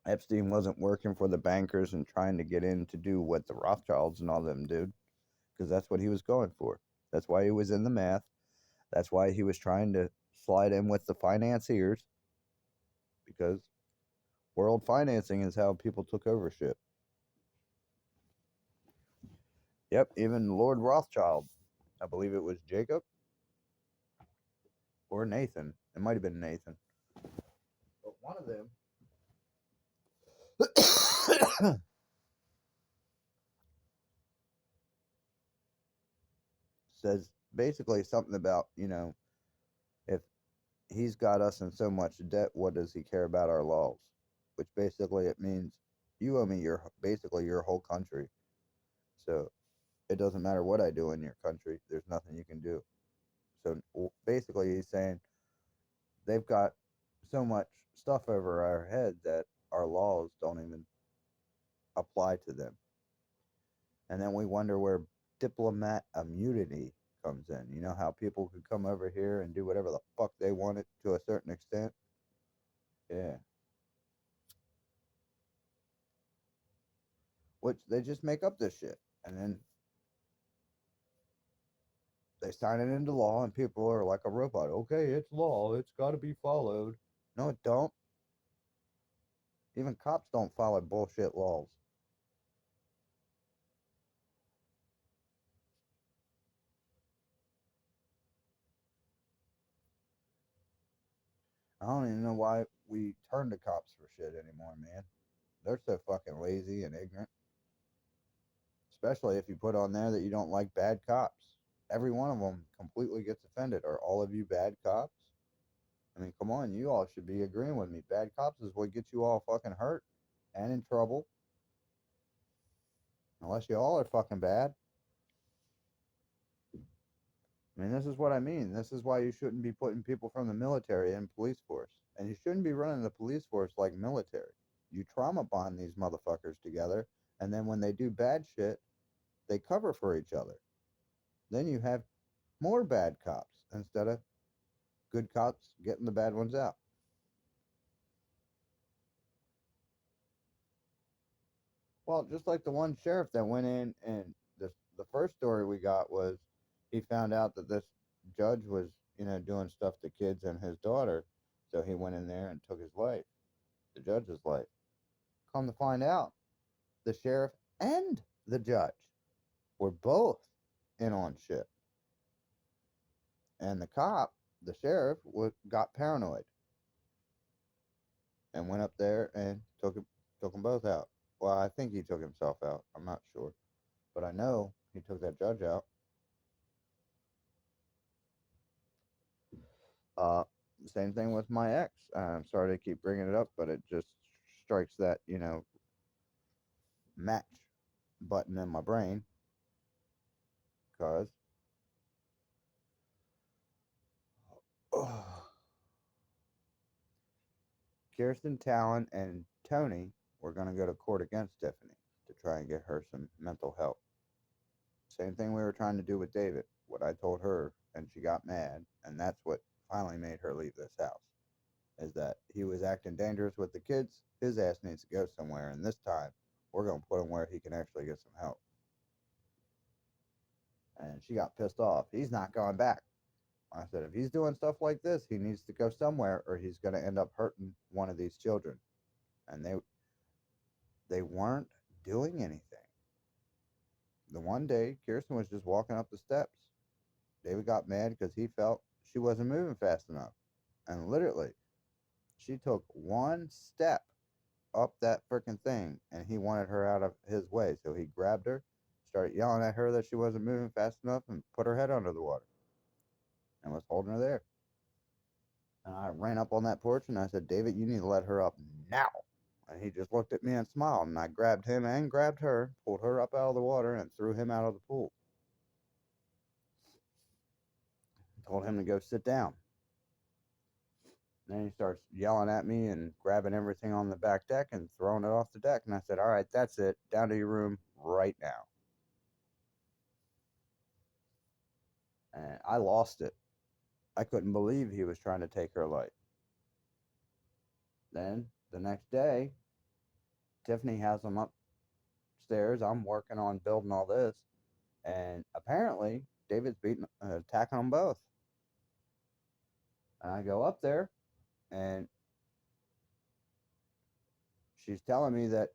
Epstein wasn't working for the bankers and trying to get in to do what the Rothschilds and all them did, because that's what he was going for. That's why he was in the math. That's why he was trying to slide in with the financiers, because world financing is how people took over shit. Yep, even Lord Rothschild, I believe it was Jacob or Nathan. It might have been Nathan. But one of them says basically something about, if he's got us in so much debt, what does he care about our laws? Which basically it means you owe me basically your whole country. So it doesn't matter what I do in your country, there's nothing you can do. So basically he's saying they've got so much stuff over our head that our laws don't even apply to them. And then we wonder where diplomat immunity comes in. You know how people could come over here and do whatever the fuck they wanted to a certain extent? Yeah. Which they just make up this shit. And then They sign it into law, and people are like a robot. Okay, it's law. It's got to be followed. No, it don't. Even cops don't follow bullshit laws. I don't even know why we turn to cops for shit anymore, man. They're so fucking lazy and ignorant. Especially if you put on there that you don't like bad cops. Every one of them completely gets offended. Are all of you bad cops? I mean, come on, you all should be agreeing with me. Bad cops is what gets you all fucking hurt and in trouble. Unless you all are fucking bad. I mean, this is what I mean. This is why you shouldn't be putting people from the military in police force. And you shouldn't be running the police force like military. You trauma bond these motherfuckers together, and then when they do bad shit, they cover for each other. Then you have more bad cops instead of good cops getting the bad ones out. Well, just like the one sheriff that went in, and the first story we got was he found out that this judge was, doing stuff to kids and his daughter, so he went in there and took his life, the judge's life. Come to find out, the sheriff and the judge were both in on shit, and the cop, the sheriff, got paranoid and went up there and took them both out. Well, I think he took himself out. I'm not sure, but I know he took that judge out. Uh, Same thing with my ex. I'm sorry to keep bringing it up, but it just strikes that match button in my brain because Kirsten, Talon, and Tony were going to go to court against Tiffany to try and get her some mental help. Same thing we were trying to do with David. What I told her, and she got mad, and that's what finally made her leave this house. Is that he was acting dangerous with the kids. His ass needs to go somewhere, and this time we're going to put him where he can actually get some help. And she got pissed off. He's not going back. I said, if he's doing stuff like this, he needs to go somewhere, or he's going to end up hurting one of these children. And they weren't doing anything. The one day, Kirsten was just walking up the steps. David got mad because he felt she wasn't moving fast enough. And literally, she took one step up that freaking thing, and he wanted her out of his way. So he grabbed her, started yelling at her that she wasn't moving fast enough, and put her head under the water and was holding her there. And I ran up on that porch and I said, David, you need to let her up now. And he just looked at me and smiled. And I grabbed him and grabbed her, pulled her up out of the water, and threw him out of the pool. Told him to go sit down. Then he starts yelling at me and grabbing everything on the back deck and throwing it off the deck. And I said, all right, that's it. Down to your room right now. And I lost it. I couldn't believe he was trying to take her life. Then the next day, Tiffany has him upstairs. I'm working on building all this. And apparently, David's attacking them both. And I go up there, and she's telling me that,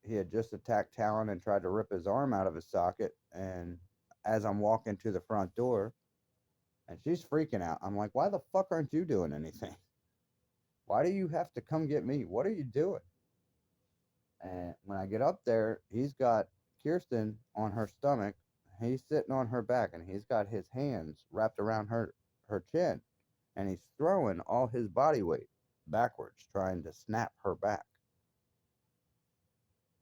he had just attacked Talon and tried to rip his arm out of his socket. And as I'm walking to the front door, and she's freaking out, I'm like, why the fuck aren't you doing anything? Why do you have to come get me? What are you doing? And when I get up there, he's got Kirsten on her stomach. He's sitting on her back, and he's got his hands wrapped around her chin. And he's throwing all his body weight backwards, trying to snap her back.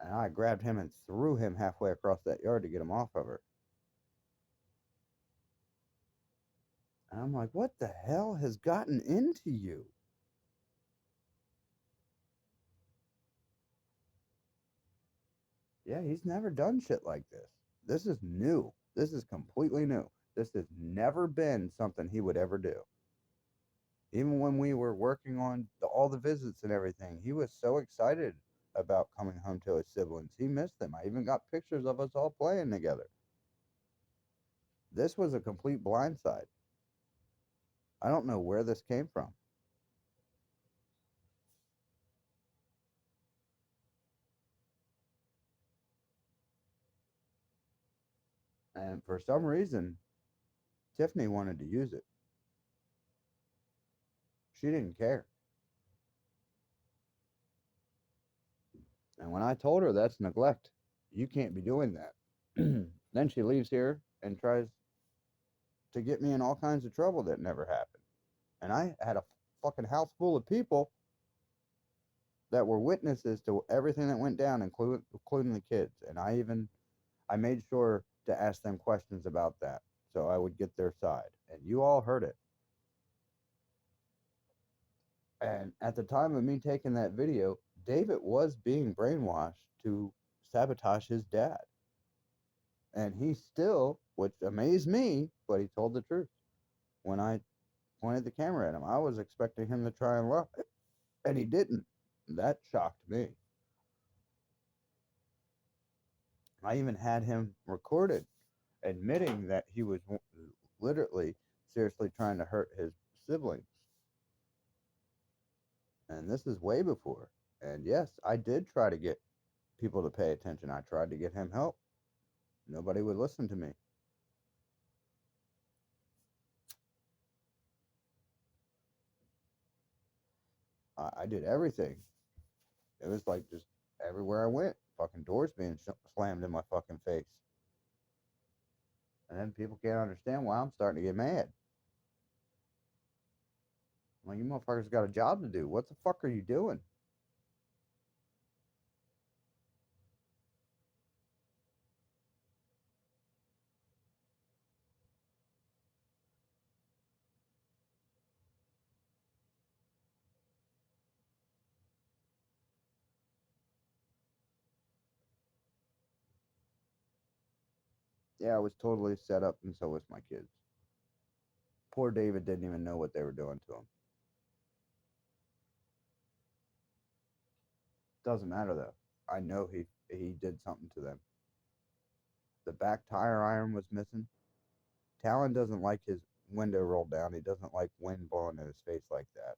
And I grabbed him and threw him halfway across that yard to get him off of her. And I'm like, what the hell has gotten into you? Yeah, he's never done shit like this. This is new. This is completely new. This has never been something he would ever do. Even when we were working on all the visits and everything, he was so excited about coming home to his siblings. He missed them. I even got pictures of us all playing together. This was a complete blindside. I don't know where this came from. And for some reason, Tiffany wanted to use it. She didn't care. And when I told her that's neglect, you can't be doing that. Then she leaves here and tries to get me in all kinds of trouble that never happened. And I had a fucking house full of people that were witnesses to everything that went down, including the kids. And I made sure to ask them questions about that so I would get their side. And you all heard it. And at the time of me taking that video, David was being brainwashed to sabotage his dad. And he still, which amazed me, but he told the truth. When I pointed the camera at him, I was expecting him to try and lie, and he didn't. That shocked me. I even had him recorded admitting that he was literally seriously trying to hurt his siblings. And this is way before. And yes, I did try to get people to pay attention. I tried to get him help. Nobody would listen to me. I did everything. It was like just everywhere I went, fucking doors being slammed in my fucking face. And then people can't understand why I'm starting to get mad. I'm like, you motherfuckers got a job to do. What the fuck are you doing? Yeah, I was totally set up, and so was my kids. Poor David didn't even know what they were doing to him. Doesn't matter though. I know he did something to them. The back tire iron was missing. Talon doesn't like his window rolled down. He doesn't like wind blowing in his face like that.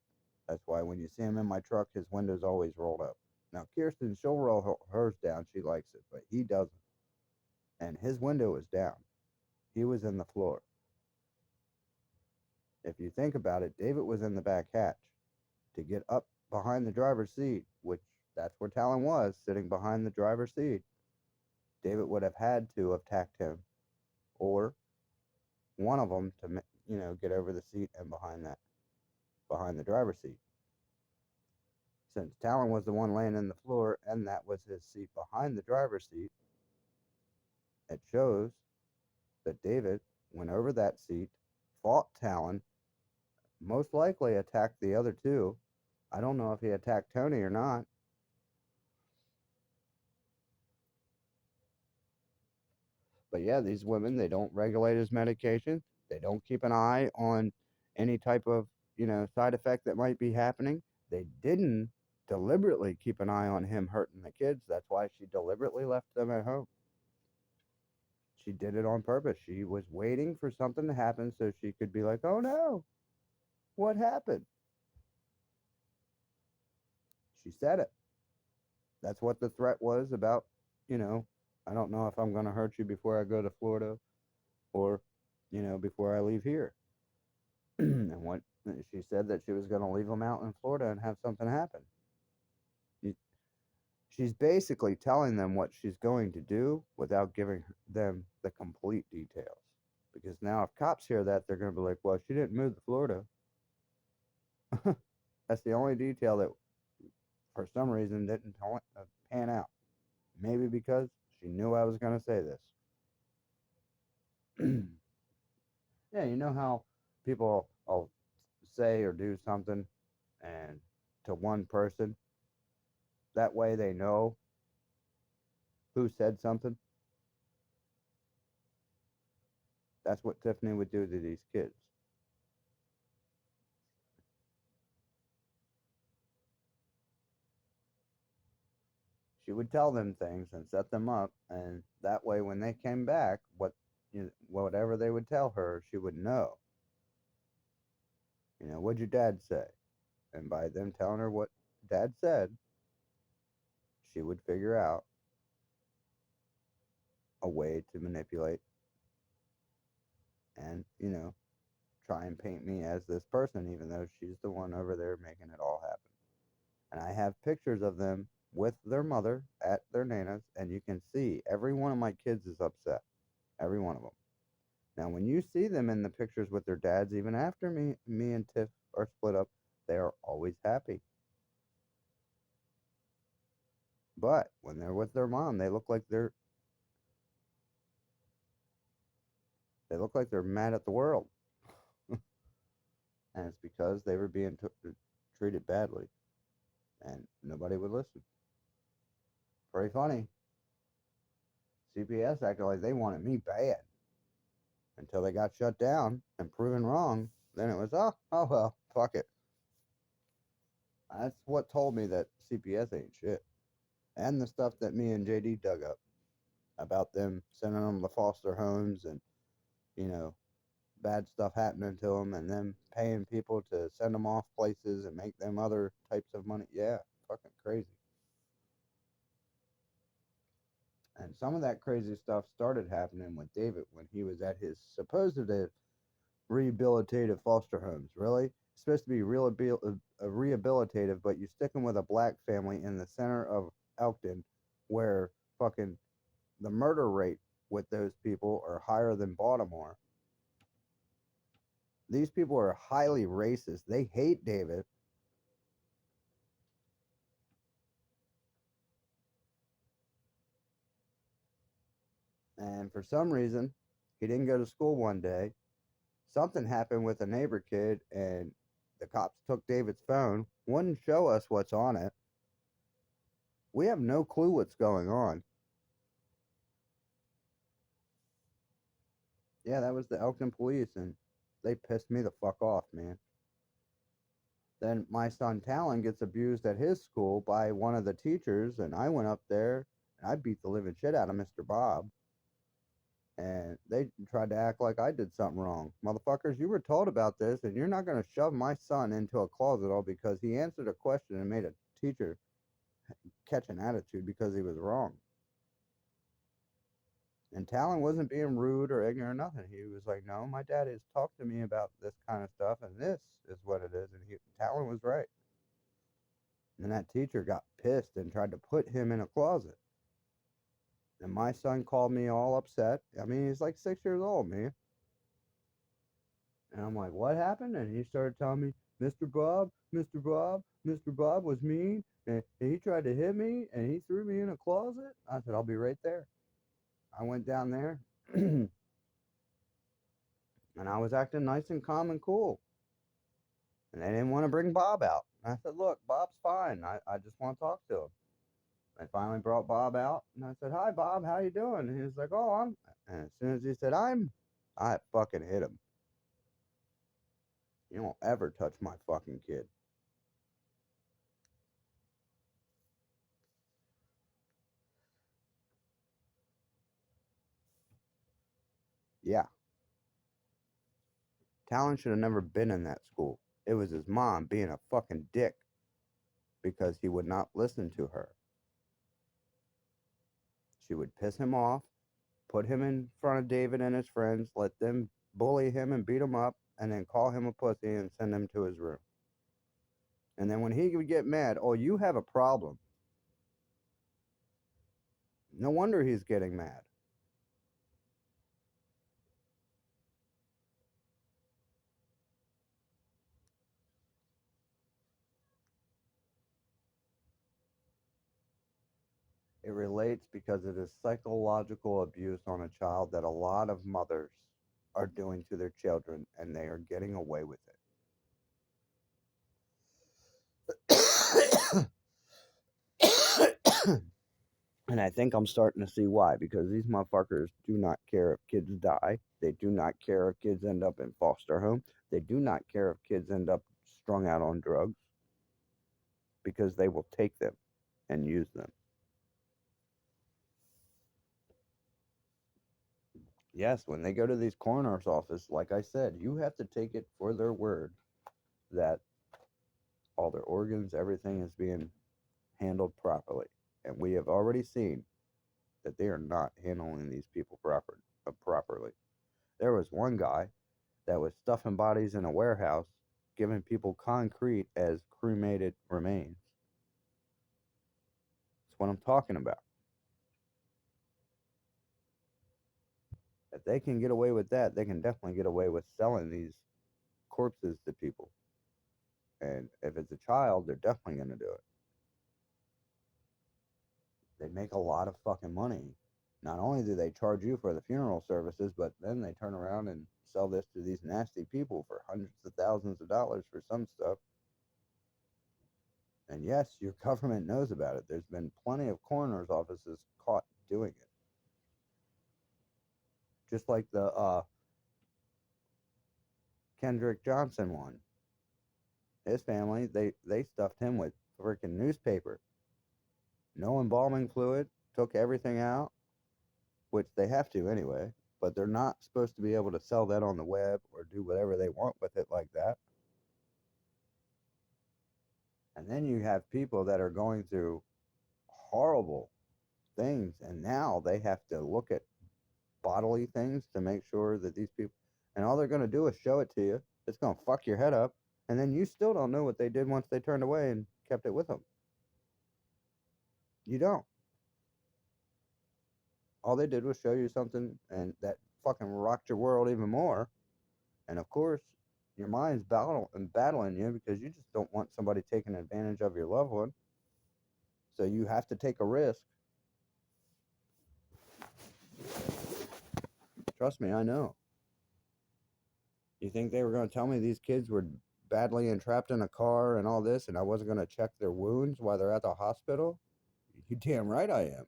That's why when you see him in my truck, his window's always rolled up. Now Kirsten, she'll roll hers down. She likes it, but he doesn't. And his window was down. He was in the floor. If you think about it, David was in the back hatch. To get up behind the driver's seat, which that's where Talon was, sitting behind the driver's seat, David would have had to have attacked him, or one of them to get over the seat and behind the driver's seat. Since Talon was the one laying in the floor and that was his seat behind the driver's seat, it shows that David went over that seat, fought Talon, most likely attacked the other two. I don't know if he attacked Tony or not. But yeah, these women, they don't regulate his medication. They don't keep an eye on any type of, side effect that might be happening. They didn't deliberately keep an eye on him hurting the kids. That's why she deliberately left them at home. She did it on purpose. She was waiting for something to happen so she could be like, oh no, what happened? She said it. That's what the threat was about, you know, I don't know if I'm going to hurt you before I go to Florida or, before I leave here. And what she said that she was going to leave them out in Florida and have something happen. She's basically telling them what she's going to do without giving them the complete details. Because now, if cops hear that, they're going to be like, well, she didn't move to Florida. That's the only detail that, for some reason, didn't pan out. Maybe because she knew I was going to say this. Yeah, you know how people will say or do something and to one person, that way they know who said something? That's what Tiffany would do to these kids. She would tell them things and set them up, and that way when they came back, what whatever they would tell her, she would know. What'd your dad say? And by them telling her what dad said, she would figure out a way to manipulate and, try and paint me as this person, even though she's the one over there making it all happen. And I have pictures of them with their mother at their Nana's, and you can see every one of my kids is upset. Every one of them. Now, when you see them in the pictures with their dads, even after me and Tiff are split up, they are always happy. But when they're with their mom, they look like they're mad at the world, and it's because they were being treated badly, and nobody would listen. Pretty funny. CPS acted like they wanted me bad until they got shut down and proven wrong. Then it was, oh well, fuck it. That's what told me that CPS ain't shit. And the stuff that me and JD dug up about them sending them to foster homes and, you know, bad stuff happening to them and them paying people to send them off places and make them other types of money. Yeah, fucking crazy. And some of that crazy stuff started happening with David when he was at his supposed rehabilitative foster homes. Really? It's supposed to be rehabilitative, but you stick them with a black family in the center of Elkton where fucking the murder rate with those people are higher than Baltimore. These people are highly racist. They hate David. And for some reason, he didn't go to school one day. Something happened with a neighbor kid, and the cops took David's phone, wouldn't show us what's on it. We have no clue what's going on. Yeah, that was the Elkton police, and they pissed me the fuck off, man. Then my son Talon gets abused at his school by one of the teachers, and I went up there and I beat the living shit out of Mr. Bob. And they tried to act like I did something wrong. Motherfuckers, you were told about this, and you're not going to shove my son into a closet all because he answered a question and made a teacher catch an attitude because he was wrong. And Talon wasn't being rude or ignorant or nothing. He was like, no, my dad has talked to me about this kind of stuff, and this is what it is. And Talon was right. And that teacher got pissed and tried to put him in a closet. And my son called me all upset. I mean, he's like 6 years old, man. And I'm like, what happened? And he started telling me, Mr. Bob was mean, and he tried to hit me, and he threw me in a closet. I said, I'll be right there. I went down there, and I was acting nice and calm and cool. And they didn't want to bring Bob out. And I said, look, Bob's fine. I just want to talk to him. They finally brought Bob out, and I said, hi, Bob, how you doing? And he was like, oh, I'm... And as soon as he said, I fucking hit him. You don't ever touch my fucking kid. Yeah. Talon should have never been in that school. It was his mom being a fucking dick because he would not listen to her. She would piss him off, put him in front of David and his friends, let them bully him and beat him up, and then call him a pussy and send him to his room. And then when he would get mad, oh, you have a problem. No wonder he's getting mad. It relates because it is psychological abuse on a child that a lot of mothers are doing to their children, and they are getting away with it. And I think I'm starting to see why, because these motherfuckers do not care if kids die. They do not care if kids end up in foster home. They do not care if kids end up strung out on drugs because they will take them and use them. Yes, when they go to these coroner's office, like I said, you have to take it for their word that all their organs, everything is being handled properly. And we have already seen that they are not handling these people properly. There was one guy that was stuffing bodies in a warehouse, giving people concrete as cremated remains. That's what I'm talking about. If they can get away with that, they can definitely get away with selling these corpses to people. And if it's a child, they're definitely going to do it. They make a lot of fucking money. Not only do they charge you for the funeral services, but then they turn around and sell this to these nasty people for hundreds of thousands of dollars for some stuff. And yes, your government knows about it. There's been plenty of coroner's offices caught doing it. Just like the Kendrick Johnson one. His family, they stuffed him with freaking newspaper. No embalming fluid, took everything out, which they have to anyway, but they're not supposed to be able to sell that on the web or do whatever they want with it like that. And then you have people that are going through horrible things, and now they have to look at bodily things to make sure that these people, and all they're going to do is show it to you. It's going to fuck your head up, and then you still don't know what they did once they turned away and kept it with them. You don't. All they did was show you something, and that fucking rocked your world even more. And of course, your mind's battling you because you just don't want somebody taking advantage of your loved one. So you have to take a risk. Trust me, I know. You think they were going to tell me these kids were badly entrapped in a car and all this, and I wasn't going to check their wounds while they're at the hospital? You damn right I am.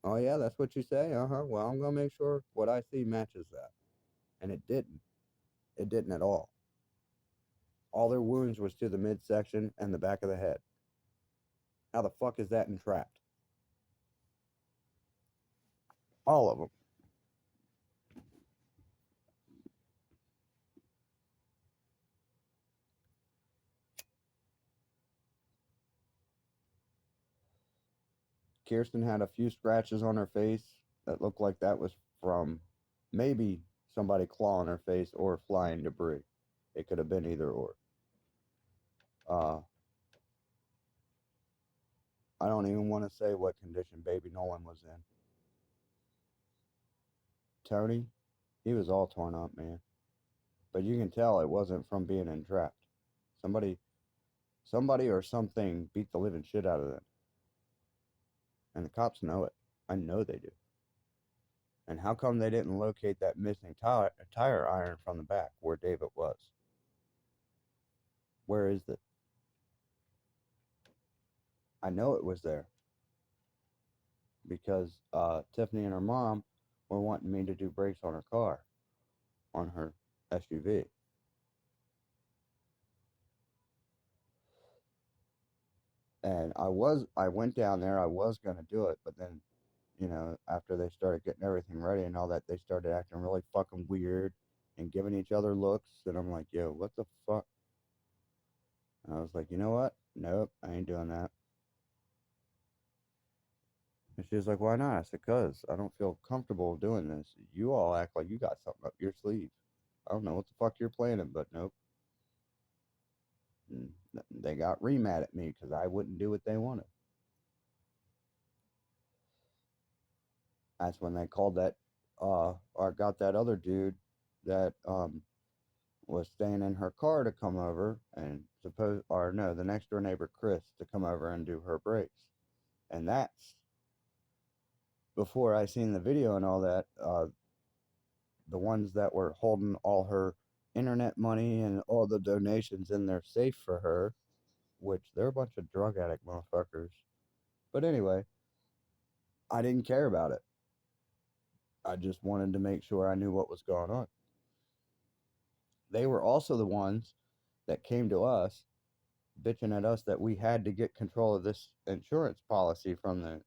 Oh, yeah, that's what you say? Uh huh. Well, I'm going to make sure what I see matches that. And it didn't. It didn't at all. All their wounds was to the midsection and the back of the head. How the fuck is that entrapped? All of them. Kirsten had a few scratches on her face that looked like that was from maybe somebody clawing her face or flying debris. It could have been either or. Uh, I don't even want to say what condition baby Nolan was in. Tony, he was all torn up, man. But you can tell it wasn't from being entrapped. Somebody, somebody or something beat the living shit out of them. And the cops know it. I know they do. And how come they didn't locate that missing tire iron from the back where David was? Where is it? I know it was there because Tiffany and her mom were wanting me to do brakes on her car, on her SUV. And I went down there, I was going to do it, but then, after they started getting everything ready and all that, they started acting really fucking weird and giving each other looks. And I'm like, yo, what the fuck? And I was like, you know what? Nope, I ain't doing that. And she was like, why not? I said, cause I don't feel comfortable doing this. You all act like you got something up your sleeve. I don't know what the fuck you're planning, but nope. And they got re-mad at me because I wouldn't do what they wanted. That's when they called that, or got that other dude that was staying in her car to come over and or no, the next door neighbor Chris to come over and do her brakes. And that's before I seen the video and all that. The ones that were holding all her internet money and all the donations in their safe for her, which they're a bunch of drug addict motherfuckers. But anyway, I didn't care about it. I just wanted to make sure I knew what was going on. They were also the ones that came to us bitching at us that we had to get control of this insurance policy from the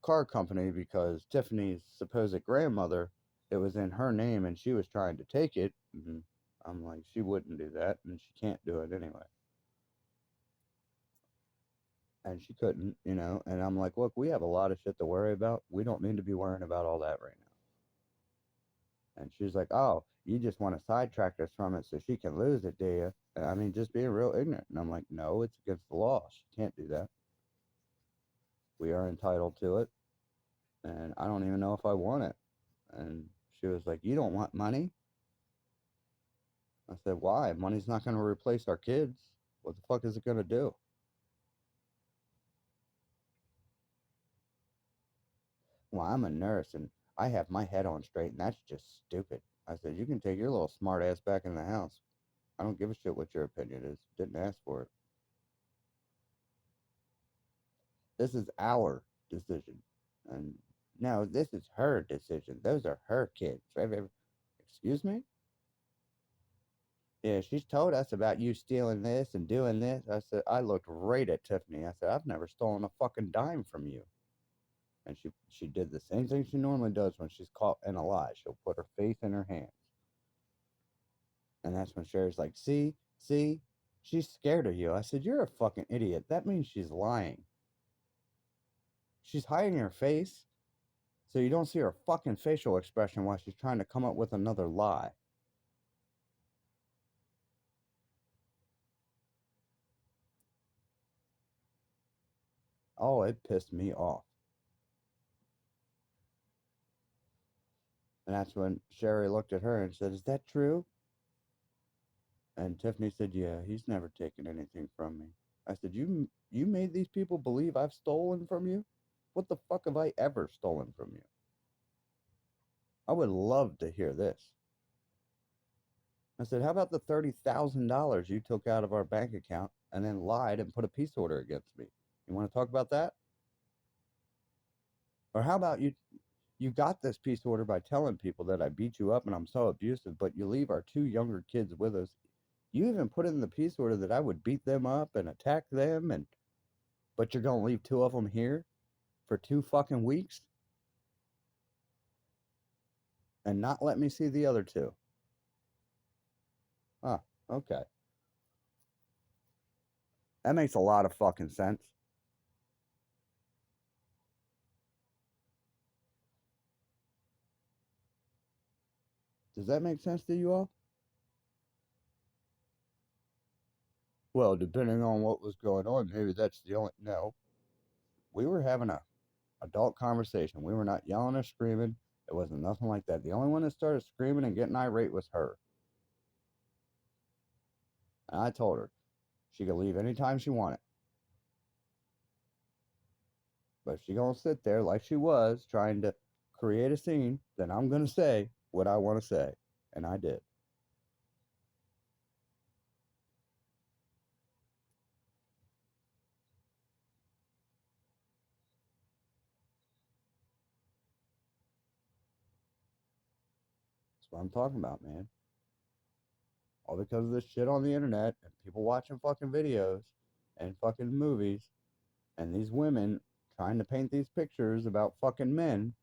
car company because Tiffany's supposed grandmother, it was in her name and she was trying to take it. And I'm like, she wouldn't do that and she can't do it anyway. And she couldn't, you know. And I'm like, look, we have a lot of shit to worry about. We don't need to be worrying about all that right now. And she's like, oh, you just want to sidetrack us from it so she can lose it, do you? I mean, just being real ignorant. And I'm like, no, it's against the law. She can't do that. We are entitled to it. And I don't even know if I want it. And she was like, you don't want money? I said, why? Money's not going to replace our kids. What the fuck is it going to do? Well, I'm a nurse and I have my head on straight, and that's just stupid. I said, you can take your little smart ass back in the house. I don't give a shit what your opinion is. Didn't ask for it. This is our decision. And no, this is her decision. Those are her kids. Excuse me? Yeah, she's told us about you stealing this and doing this. I said, I looked right at Tiffany. I said, I've never stolen a fucking dime from you. And she did the same thing she normally does when she's caught in a lie. She'll put her face in her hands. And that's when Sherry's like, see, she's scared of you. I said, you're a fucking idiot. That means she's lying. She's hiding her face so you don't see her fucking facial expression while she's trying to come up with another lie. Oh, it pissed me off. And that's when Sherry looked at her and said, is that true? And Tiffany said, yeah, he's never taken anything from me. I said, you made these people believe I've stolen from you? What the fuck have I ever stolen from you? I would love to hear this. I said, how about the $30,000 you took out of our bank account and then lied and put a peace order against me? You want to talk about that? Or how about you got this peace order by telling people that I beat you up and I'm so abusive, but you leave our two younger kids with us. You even put in the peace order that I would beat them up and attack them, and but you're gonna leave two of them here for 2 fucking weeks and not let me see the other two. Huh, okay. That makes a lot of fucking sense. Does that make sense to you all? Well, depending on what was going on, maybe that's the only. No, we were having a adult conversation. We were not yelling or screaming. It wasn't nothing like that. The only one that started screaming and getting irate was her. And I told her she could leave anytime she wanted. But if she gonna sit there like she was trying to create a scene, then I'm gonna say what I want to say, and I did. That's what I'm talking about, man. All because of this shit on the internet and people watching fucking videos and fucking movies and these women trying to paint these pictures about fucking men.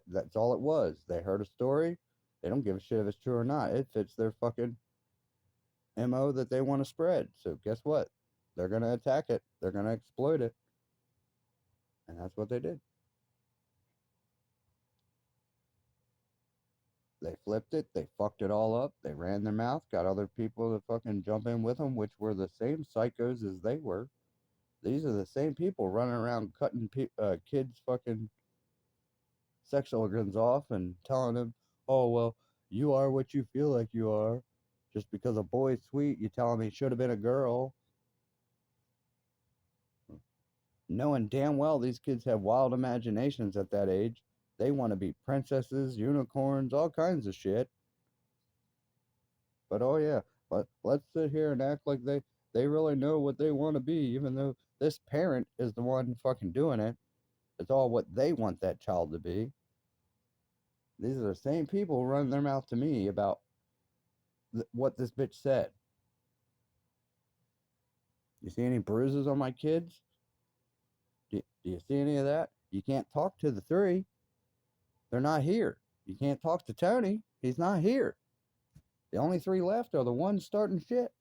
That's all it was. They heard a story. They don't give a shit if it's true or not. It fits their fucking MO that they want to spread. So guess what? They're gonna attack it. They're gonna exploit it. And that's what they did. They flipped it. They fucked it all up. They ran their mouth. Got other people to fucking jump in with them, which were the same psychos as they were. These are the same people running around cutting kids' fucking sexual organs off and telling them, "Oh well, you are what you feel like you are. Just because a boy's sweet, you tell him he should have been a girl." Knowing damn well these kids have wild imaginations at that age. They want to be princesses, unicorns, all kinds of shit. But oh yeah, let's sit here and act like they really know what they want to be, even though this parent is the one fucking doing it. It's all what they want that child to be. These are the same people running their mouth to me about what this bitch said. You see any bruises on my kids? Do you see any of that? You can't talk to the three. They're not here. You can't talk to Tony. He's not here. The only three left are the ones starting shit.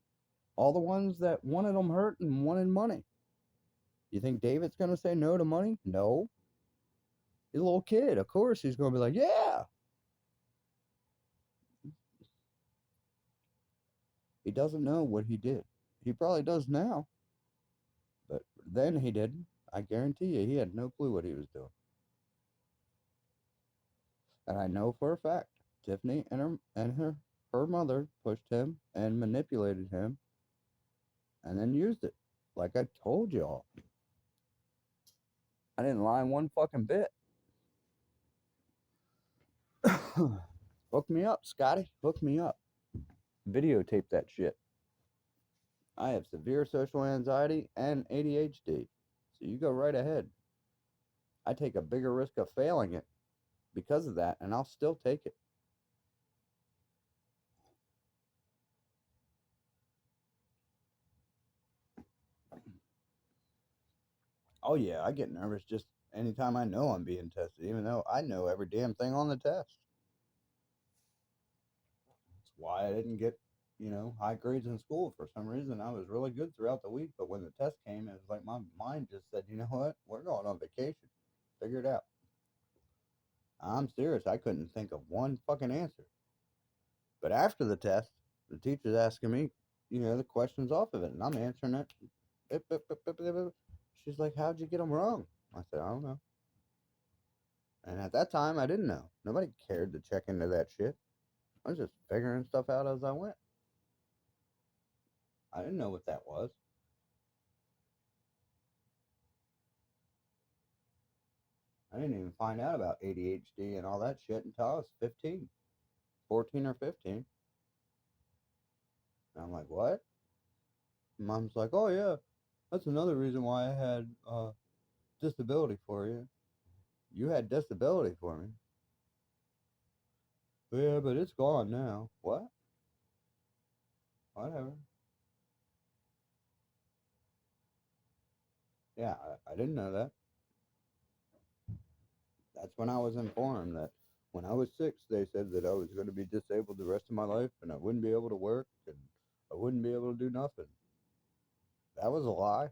All the ones that wanted them hurt and wanted money. You think David's going to say no to money? No. He's a little kid. Of course he's going to be like, yeah. He doesn't know what he did. He probably does now. But then he didn't. I guarantee you, he had no clue what he was doing. And I know for a fact, Tiffany and her mother pushed him and manipulated him and then used it. Like I told y'all. I didn't lie one fucking bit. Hook me up, Scotty. Hook me up. Videotape that shit. I have severe social anxiety and ADHD. So you go right ahead. I take a bigger risk of failing it because of that, and I'll still take it. Oh, yeah, I get nervous just anytime I know I'm being tested, even though I know every damn thing on the test. That's why I didn't get, high grades in school. For some reason, I was really good throughout the week, but when the test came, it was like my mind just said, you know what? We're going on vacation. Figure it out. I'm serious. I couldn't think of one fucking answer. But after the test, the teacher's asking me, the questions off of it, and I'm answering it. She's like, "How'd you get them wrong?" I said, "I don't know." And at that time, I didn't know. Nobody cared to check into that shit. I was just figuring stuff out as I went. I didn't know what that was. I didn't even find out about ADHD and all that shit until I was 15, 14 or 15. And I'm like, what? Mom's like, oh, yeah, that's another reason why I had disability for you. You had disability for me. Yeah, but it's gone now. What? Whatever. Yeah, I didn't know that. That's when I was informed that when I was 6, they said that I was going to be disabled the rest of my life and I wouldn't be able to work and I wouldn't be able to do nothing. That was a lie.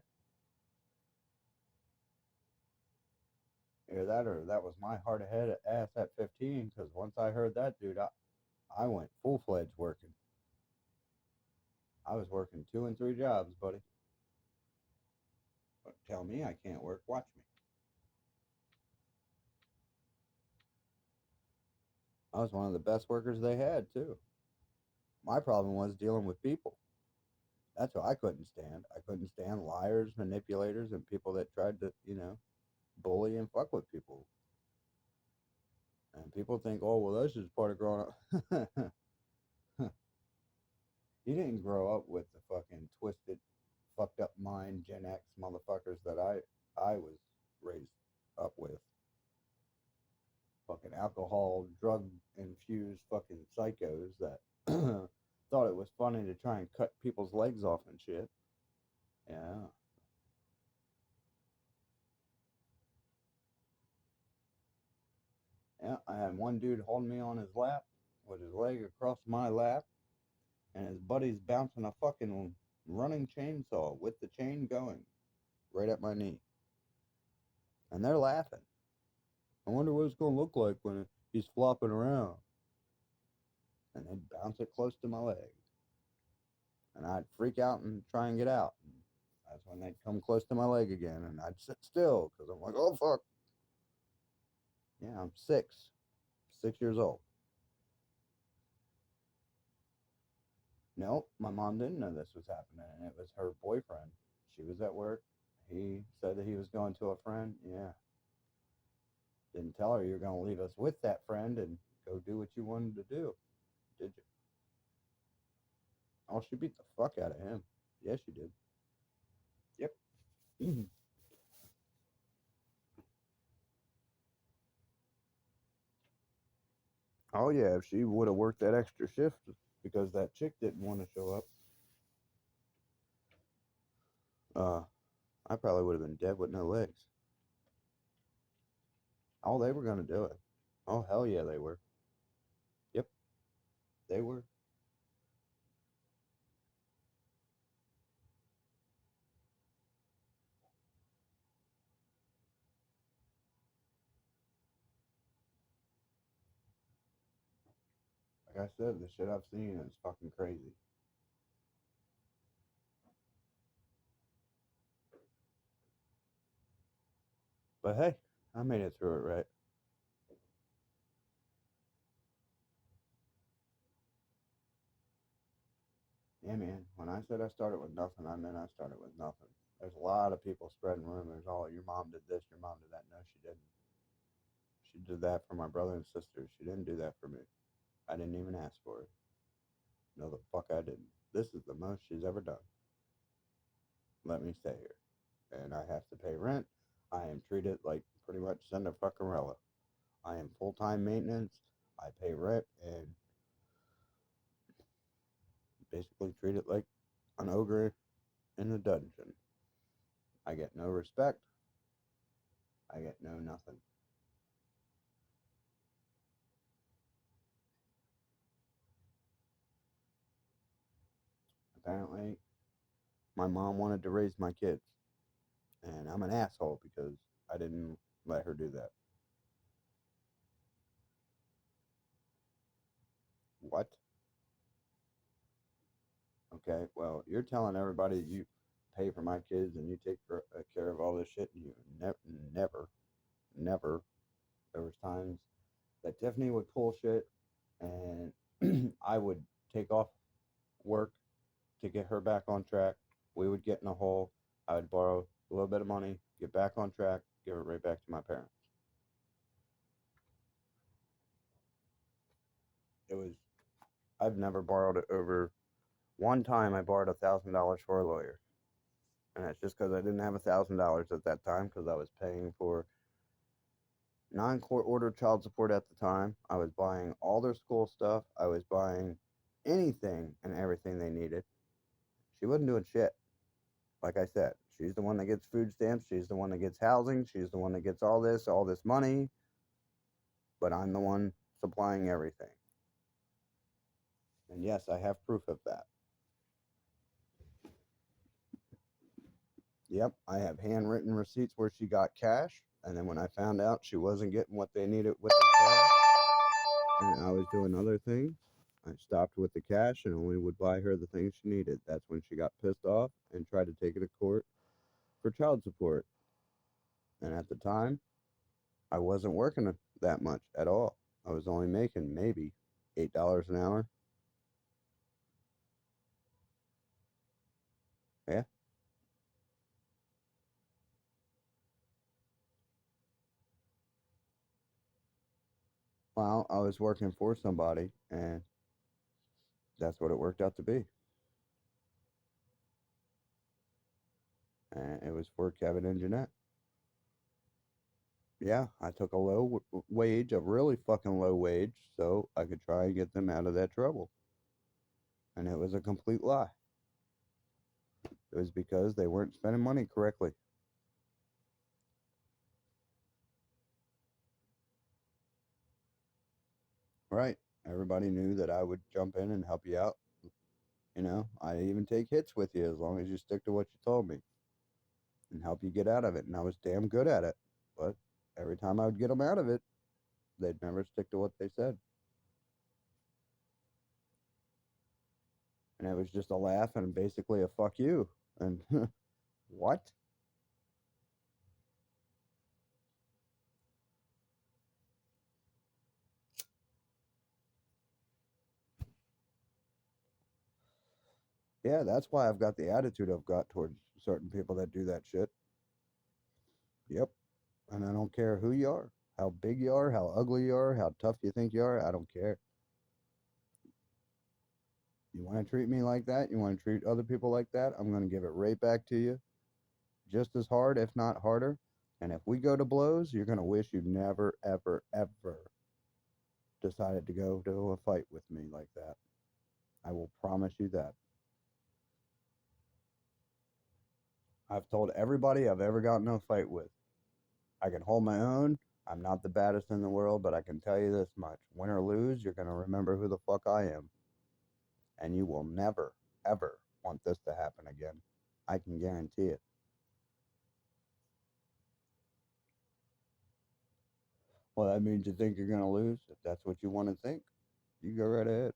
Either that or that was my hard head ass at 15, because once I heard that, dude, I went full fledged working. I was working 2 and 3 jobs, buddy. But tell me I can't work. Watch me. I was one of the best workers they had, too. My problem was dealing with people. That's what I couldn't stand. I couldn't stand liars, manipulators, and people that tried to, bully and fuck with people. And people think, oh, well, that's just part of growing up. You didn't grow up with the fucking twisted, fucked up mind Gen X motherfuckers that I was raised up with. Fucking alcohol, drug infused fucking psychos that thought it was funny to try and cut people's legs off and shit. Yeah. Yeah, I had one dude holding me on his lap with his leg across my lap, and his buddy's bouncing a fucking running chainsaw with the chain going right at my knee. And they're laughing. I wonder what it's going to look like when he's flopping around. And they'd bounce it close to my leg. And I'd freak out and try and get out. And that's when they'd come close to my leg again, and I'd sit still because I'm like, oh, fuck. Yeah, I'm 6 years old. Nope, my mom didn't know this was happening, and it was her boyfriend. She was at work. He said that he was going to a friend. Yeah. Didn't tell her you're going to leave us with that friend and go do what you wanted to do, did you? Oh, she beat the fuck out of him. Yes, she did. Yep. Oh, yeah, if she would have worked that extra shift because that chick didn't want to show up, uh, I probably would have been dead with no legs. Oh, they were going to do it. Oh, hell yeah, they were. Yep, they were. Like I said, the shit I've seen is fucking crazy. But hey, I made it through it right. Yeah, man. When I said I started with nothing, I meant I started with nothing. There's a lot of people spreading rumors. Oh, your mom did this, your mom did that. No, she didn't. She did that for my brother and sister. She didn't do that for me. I didn't even ask for it. No, the fuck I didn't. This is the most she's ever done. Let me stay here. And I have to pay rent. I am treated like pretty much Cinderella. I am full time maintenance. I pay rent and basically treated like an ogre in a dungeon. I get no respect. I get no nothing. Apparently, my mom wanted to raise my kids, and I'm an asshole because I didn't let her do that. What? Okay, well, you're telling everybody you pay for my kids and you take care of all this shit, and you never, never. There was times that Tiffany would pull shit, and I would take off work to get her back on track. We would get in a hole. I would borrow a little bit of money, get back on track, give it right back to my parents. It was, I've never borrowed it over. One time I borrowed $1,000 for a lawyer, and that's just because I didn't have $1,000 at that time because I was paying for non-court ordered child support at the time. I was buying all their school stuff. I was buying anything and everything they needed. She wasn't doing shit. Like I said, she's the one that gets food stamps. She's the one that gets housing. She's the one that gets all this money. But I'm the one supplying everything. And yes, I have proof of that. Yep, I have handwritten receipts where she got cash. And then when I found out she wasn't getting what they needed with the cash, and I was doing other things, I stopped with the cash and only would buy her the things she needed. That's when she got pissed off and tried to take it to court for child support. And at the time, I wasn't working that much at all. I was only making maybe $8 an hour. Yeah. Well, I was working for somebody, and that's what it worked out to be. And it was for Kevin and Jeanette. Yeah, I took a low wage, a really fucking low wage, so I could try and get them out of that trouble. And it was a complete lie. It was because they weren't spending money correctly. Right. Everybody knew that I would jump in and help you out. You know, I even take hits with you as long as you stick to what you told me and help you get out of it. And I was damn good at it. But every time I would get them out of it, they'd never stick to what they said. And it was just a laugh and basically a fuck you. And what? Yeah, that's why I've got the attitude I've got towards certain people that do that shit. Yep. And I don't care who you are, how big you are, how ugly you are, how tough you think you are. I don't care. You want to treat me like that? You want to treat other people like that? I'm going to give it right back to you just as hard, if not harder. And if we go to blows, you're going to wish you never, ever, ever decided to go to a fight with me like that. I will promise you that. I've told everybody I've ever gotten in a fight with, I can hold my own. I'm not the baddest in the world, but I can tell you this much. Win or lose, you're going to remember who the fuck I am. And you will never, ever want this to happen again. I can guarantee it. Well, that means you think you're going to lose. If that's what you want to think, you go right ahead.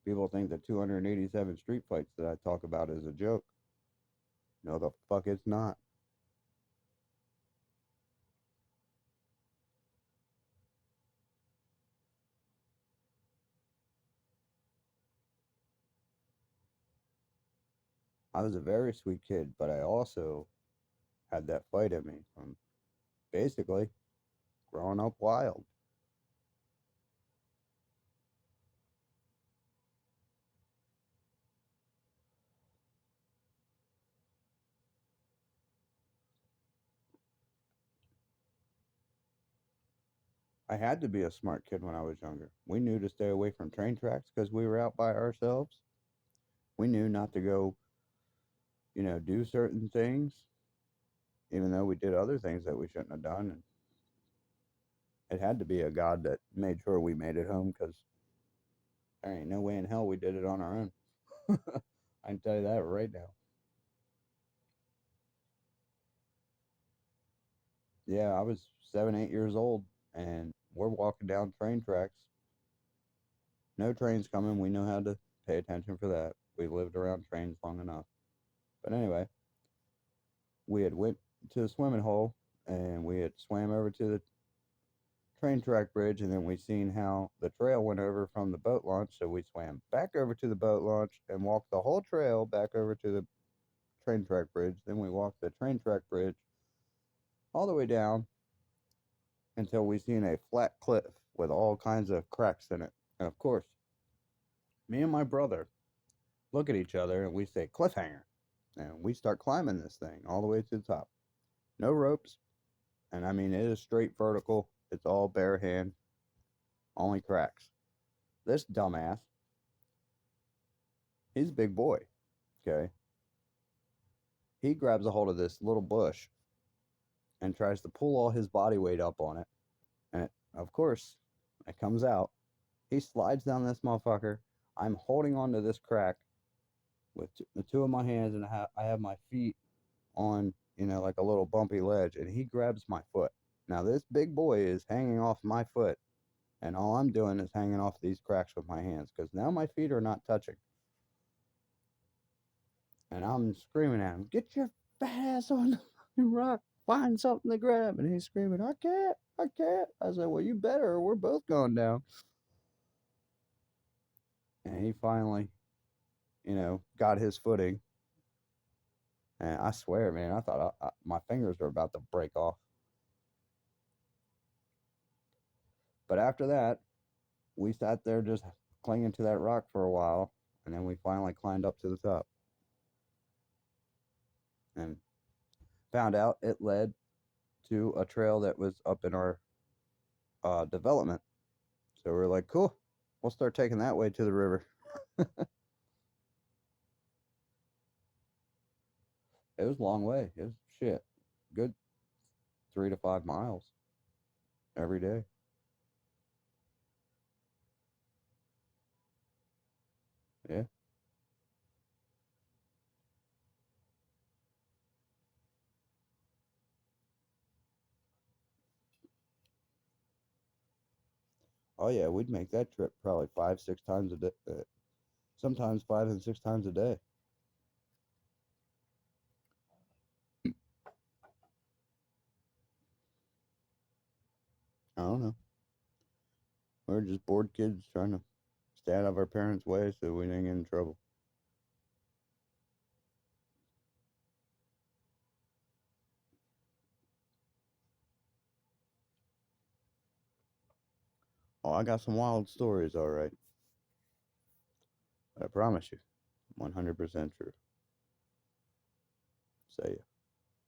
People think the 287 street fights that I talk about is a joke. No, the fuck it's not. I was a very sweet kid, but I also had that fight in me from basically growing up wild. I had to be a smart kid when I was younger. We knew to stay away from train tracks because we were out by ourselves. We knew not to go, do certain things, even though we did other things that we shouldn't have done. And it had to be a God that made sure we made it home because there ain't no way in hell we did it on our own. I can tell you that right now. Yeah, I was 7, 8 years old, and we're walking down train tracks. No trains coming. We know how to pay attention for that. We lived around trains long enough. But anyway, we had went to the swimming hole, and we had swam over to the train track bridge, and then we seen how the trail went over from the boat launch. So we swam back over to the boat launch and walked the whole trail back over to the train track bridge. Then we walked the train track bridge all the way down until we seen a flat cliff with all kinds of cracks in it. And of course, me and my brother look at each other and we say cliffhanger. And we start climbing this thing all the way to the top. No ropes. And I mean, it is straight vertical. It's all bare hand, only cracks. This dumbass, he's a big boy. Okay. He grabs a hold of this little bush and tries to pull all his body weight up on it. And of course, it comes out. He slides down this motherfucker. I'm holding onto this crack with the two of my hands, and I have my feet on, like a little bumpy ledge, and he grabs my foot. Now, this big boy is hanging off my foot, and all I'm doing is hanging off these cracks with my hands because now my feet are not touching. And I'm screaming at him, "Get your fat ass on the fucking rock. Find something to grab." And he's screaming, "I can't. I can't." I said, "Well, you better, or we're both going down." And he finally, got his footing. And I swear, man, I thought my fingers were about to break off. But after that, we sat there just clinging to that rock for a while. And then we finally climbed up to the top and found out it led to a trail that was up in our development. So we're like, cool, we'll start taking that way to the river. It was a long way. It was shit. Good 3 to 5 miles every day. Yeah. Oh yeah, we'd make that trip probably 5, 6 times a day. Sometimes 5 and 6 times a day. I don't know. We were just bored kids trying to stay out of our parents' way so we didn't get in trouble. Oh, I got some wild stories, all right. I promise you, 100% true. Say ya.